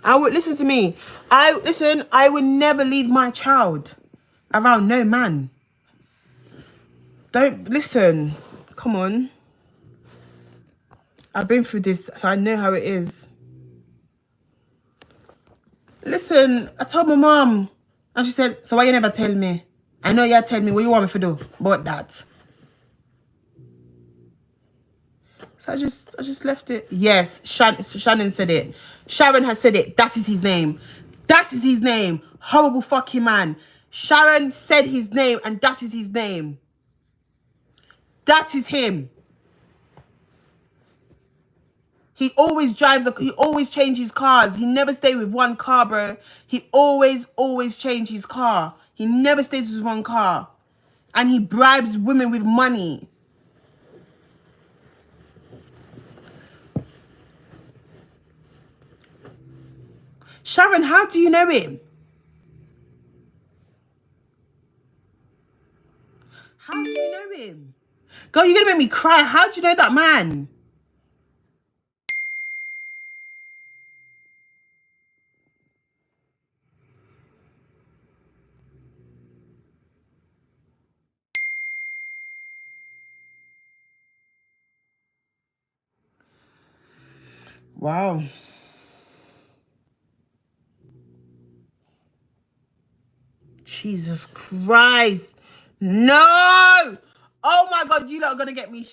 I would listen to me. I would never leave my child around no man. Don't listen. Come on. I've been through this, so I know how it is. Listen, I told my mom, and she said, "So why you never tell me? I know you tell me what you want me to do about that." So I just left it. Yes, Shannon said it. Sharon has said it. That is his name. That is his name. Horrible fucking man. Sharon said his name, and that is his name. That is him. He always he always changes cars. He never stays with one car, bro. He always changes his car. He never stays with one car. And he bribes women with money. Sharon, how do you know him? How do you know him? Girl, you're gonna make me cry. How do you know that man? Wow. Jesus Christ. No! Oh my God, you lot are gonna get me,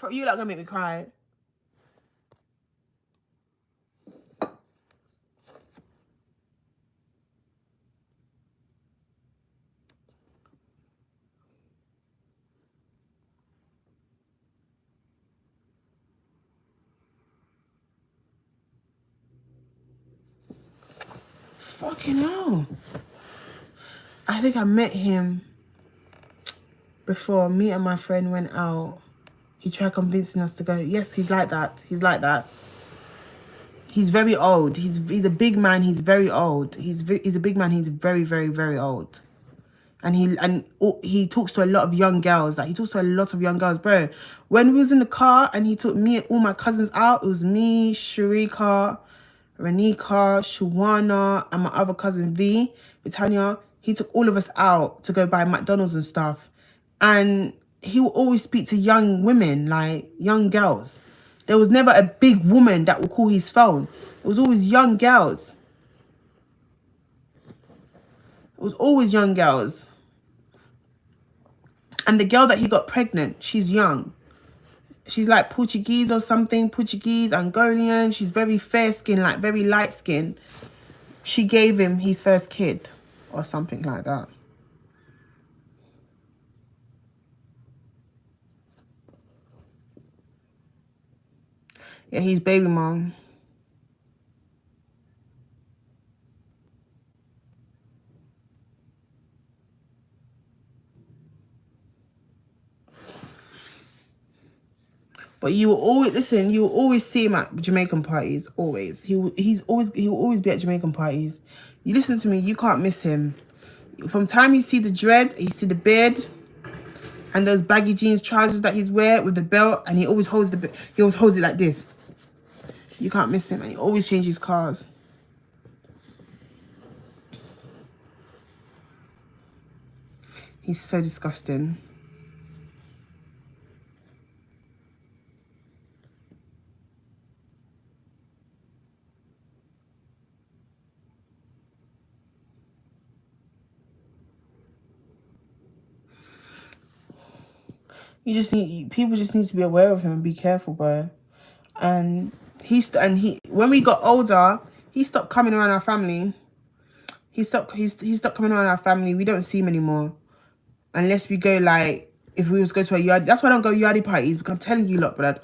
you lot are gonna make me cry. Fucking hell. I think I met him before. Me and my friend went out. He tried convincing us to go. Yes, he's like that. He's like that. He's very old. He's a big man. He's very old. He's a big man. He's very old. And he talks to a lot of young girls. Like, he talks to a lot of young girls, bro. When we was in the car and he took me and all my cousins out, it was me, Sharika, Renika, Shawana, and my other cousin V, Vitania. He took all of us out to go buy McDonald's and stuff. And he will always speak to young women, like young girls. There was never a big woman that would call his phone. It was always young girls. It was always young girls. And the girl that he got pregnant, she's young. She's like Portuguese or something. Portuguese, Angolian. She's very fair skin, like very light skin. She gave him his first kid or something like that. Yeah, he's baby mom. But you will always listen. You will always see him at Jamaican parties. Always. He will always be at Jamaican parties. You listen to me. You can't miss him. From time you see the dread, you see the beard, and those baggy jeans trousers that he's wear with the belt, and he always holds it like this. You can't miss him, and he always changes cars. He's so disgusting. People just need to be aware of him and be careful, bro. And when we got older, he stopped coming around our family. He stopped coming around our family. We don't see him anymore. Unless we go, like, if we was go to a yard. That's why I don't go yardie parties, because I'm telling you lot, but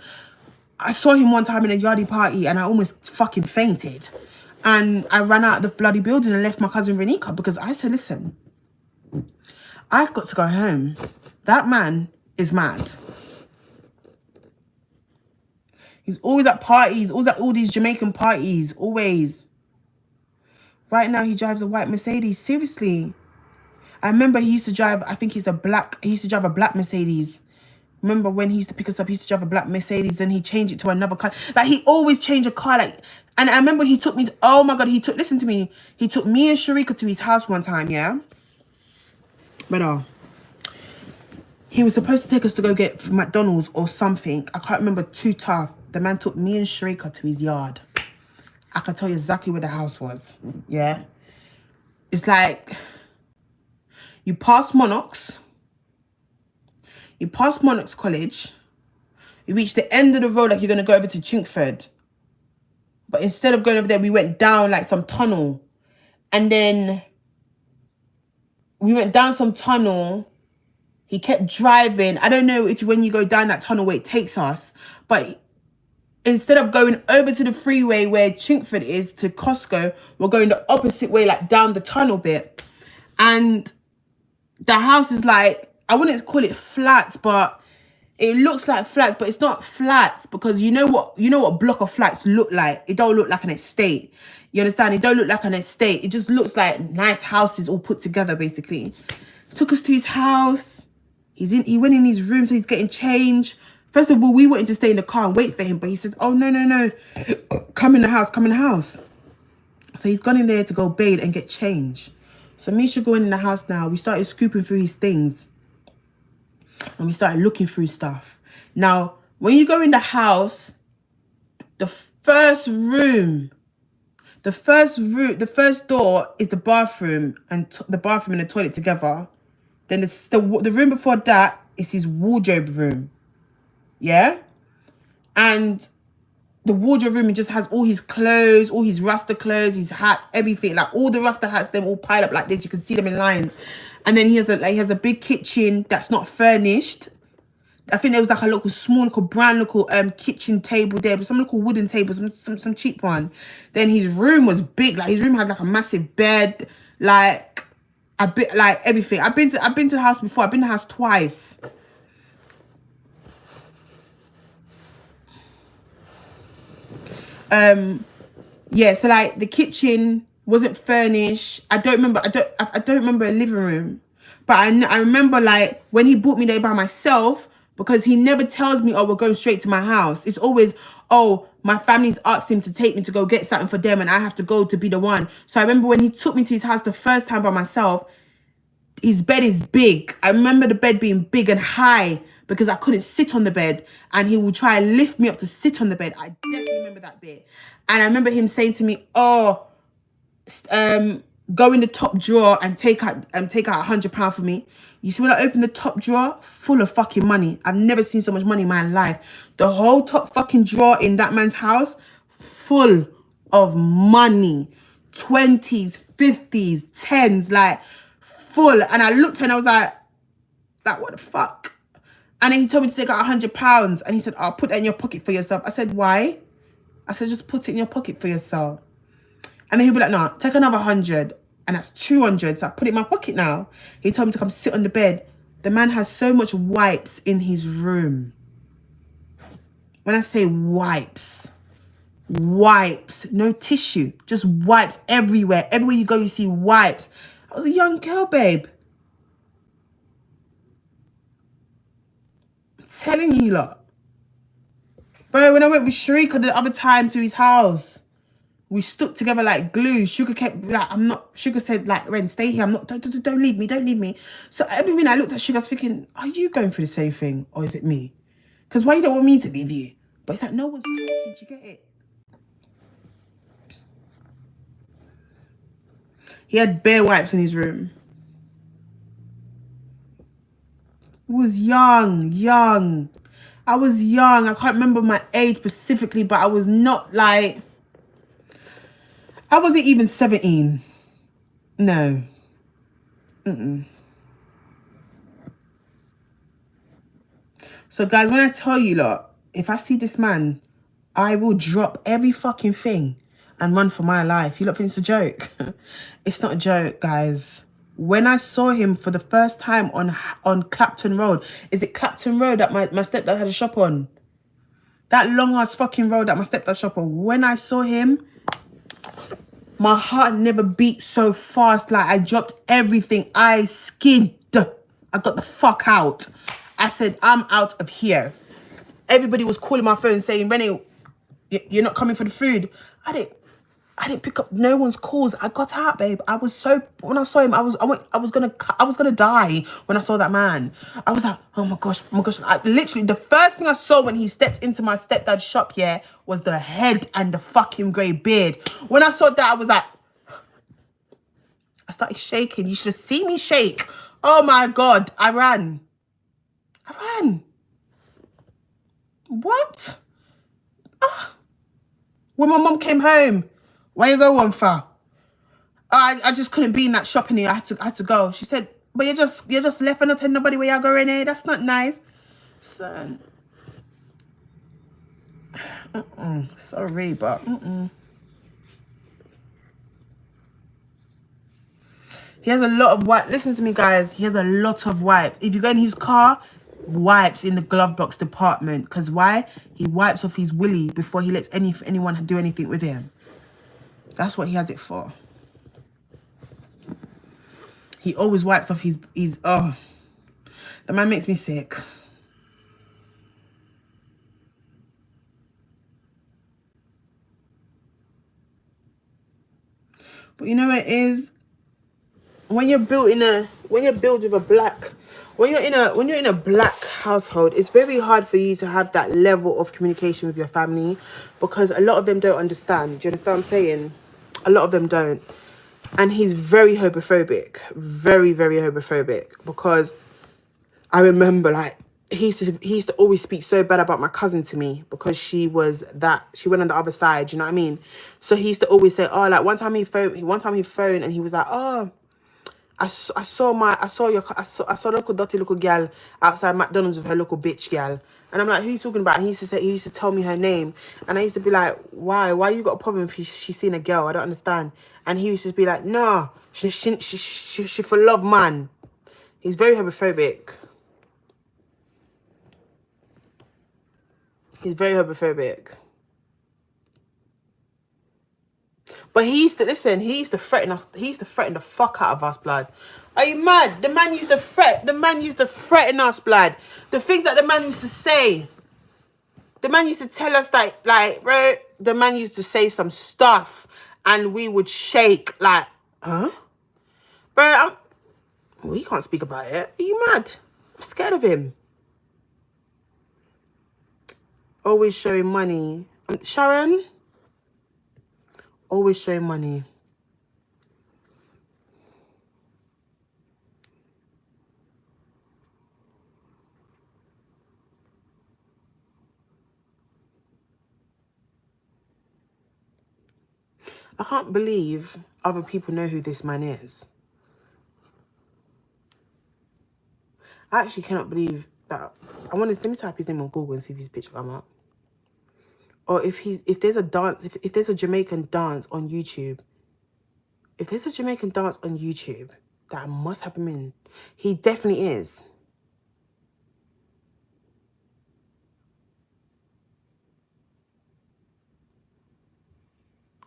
I saw him one time in a yardie party and I almost fucking fainted. And I ran out of the bloody building and left my cousin Renika, because I said, listen, I've got to go home. That man is mad. He's always at parties, always at all these Jamaican parties, always. Right now, he drives a white Mercedes. Seriously. I remember he used to drive, I think he used to drive a black Mercedes. Remember when he used to pick us up, he used to drive a black Mercedes and he changed it to another car. Like, he always changed a car. Like, And I remember he took me to, oh my God, listen to me. He took me and Sharika to his house one time, yeah? But he was supposed to take us to go get McDonald's or something. I can't remember, too tough. The man took me and Sharika to his yard. I can tell you exactly where the house was, yeah? It's like, you pass Monarchs College, you reach the end of the road like you're going to go over to Chinkford. But instead of going over there, we went down like some tunnel. And then we went down some tunnel. He kept driving. I don't know if when you go down that tunnel where it takes us. But instead of going over to the freeway where Chinkford is to Costco, we're going the opposite way, like down the tunnel bit. And the house is like, I wouldn't call it flats, but it looks like flats, but it's not flats, because you know what block of flats look like. It don't look like an estate. You understand? It don't look like an estate. It just looks like nice houses all put together, basically. Took us to his house. He went in his room, so he's getting changed. First of all, we wanted to stay in the car and wait for him, but he said, oh, no. Come in the house. So he's gone in there to go bathe and get changed. So me should go in the house now. We started scooping through his things. And we started looking through stuff. Now, when you go in the house, the first door is the bathroom, and the bathroom and the toilet together. Then the room before that is his wardrobe room. Yeah? And the wardrobe room, it just has all his clothes, all his Rasta clothes, his hats, everything. Like all the Rasta hats, them all piled up like this. You can see them in lines. And then he has a big kitchen that's not furnished. I think there was like a little brown kitchen table there, but some little wooden table, some cheap one. Then his room was big. Like his room had like a massive bed, like a bit like everything. I've been to the house before. I've been to the house twice. Yeah, so like the kitchen wasn't furnished. I don't remember a living room. But I remember like when he brought me there by myself, because he never tells me, oh, we're going straight to my house. It's always, oh, my family's asked him to take me to go get something for them and I have to go to be the one. So I remember when he took me to his house the first time by myself, his bed is big. I remember the bed being big and high because I couldn't sit on the bed, and he would try and lift me up to sit on the bed. I definitely remember that bit. And I remember him saying to me, oh, go in the top drawer and take out £100 for me. You see, when I opened the top drawer, full of fucking money. I've never seen so much money in my life. The whole top fucking drawer in that man's house, full of money. 20s, 50s, 10s, like full. And I looked and I was like, what the fuck? And then he told me to take out £100, and he said, I'll put that in your pocket for yourself. I said, why? I said, just put it in your pocket for yourself. And then he'll be like, no, take another 100. And that's 200. So I put it in my pocket now. He told me to come sit on the bed. The man has so much wipes in his room. When I say wipes, no tissue, just wipes everywhere. Everywhere you go, you see wipes. I was a young girl, babe. I'm telling you, lot. Bro, when I went with Sharika the other time to his house, we stuck together like glue. Sugar kept like, Sugar said like, Ren, stay here. Don't leave me. So every minute I looked at Sugar, I was thinking, are you going through the same thing, or is it me? Because why you don't want me to leave you? But it's like, no one's talking. Did you get it? He had bare wipes in his room. I was young. I was young. I can't remember my age specifically, but I was not like... I wasn't even 17. No. So, guys, when I tell you, lot, if I see this man, I will drop every fucking thing and run for my life. You lot think it's a joke? It's not a joke, guys. When I saw him for the first time on Clapton Road, is it Clapton Road that my stepdad had a shop on? That long-ass fucking road that my stepdad shop on. When I saw him, my heart never beat so fast. Like, I dropped everything. I skid. I got the fuck out. I said, I'm out of here. Everybody was calling my phone saying, Renee, You're not coming for the food. I didn't pick up no one's calls. I got out, babe. I was so, when I saw him, I was gonna die when I saw that man. I was like, oh my gosh. Literally, the first thing I saw when he stepped into my stepdad's shop, yeah, was the head and the fucking grey beard. When I saw that, I was like, I started shaking. You should have seen me shake. Oh my God, I ran. What? When my mum came home, where you going for? I just couldn't be in that shop anymore. I had to go. She said, but you just left and not tell nobody where you're going, eh? That's not nice. Son. Sorry, but He has a lot of wipes. Listen to me, guys. He has a lot of wipes. If you go in his car, wipes in the glove box department. Because why? He wipes off his willy before he lets anyone do anything with him. That's what he has it for. He always wipes off his oh. The man makes me sick. But you know what it is? When you're built in a when you're in a black household, it's very hard for you to have that level of communication with your family, because a lot of them don't understand. Do you understand what I'm saying? A lot of them don't. And he's very homophobic. Very, very homophobic. Because I remember, like, he used to always speak so bad about my cousin to me, because she went on the other side, you know what I mean? So he used to always say, oh, like, one time he phoned and he was like, oh, I saw local dirty little girl outside McDonald's with her little bitch girl. And I'm like, who you talking about? And he used to tell me her name. And I used to be like, why you got a problem if she's seen a girl? I don't understand. And he used to be like, no, she for love, man. He's very homophobic. He's very homophobic. But he used to threaten us. He used to threaten the fuck out of us, blood. Are you mad? The man used to threaten us, blood. The things that the man used to say. The man used to tell us that, like, bro, the man used to say some stuff and we would shake, like, huh? Bro, well, you can't speak about it. Are you mad? I'm scared of him. Always showing money. Sharon? Always showing money. I can't believe other people know who this man is. I actually cannot believe that. Let me type his name on Google and see if his picture come up. Or if there's a Jamaican dance on YouTube. If there's a Jamaican dance on YouTube, that must have him in. He definitely is.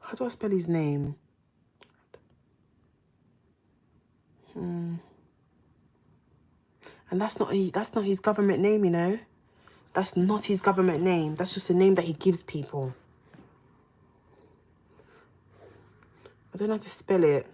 How do I spell his name? And that's not his government name, you know. That's not his government name. That's just a name that he gives people. I don't know how to spell it.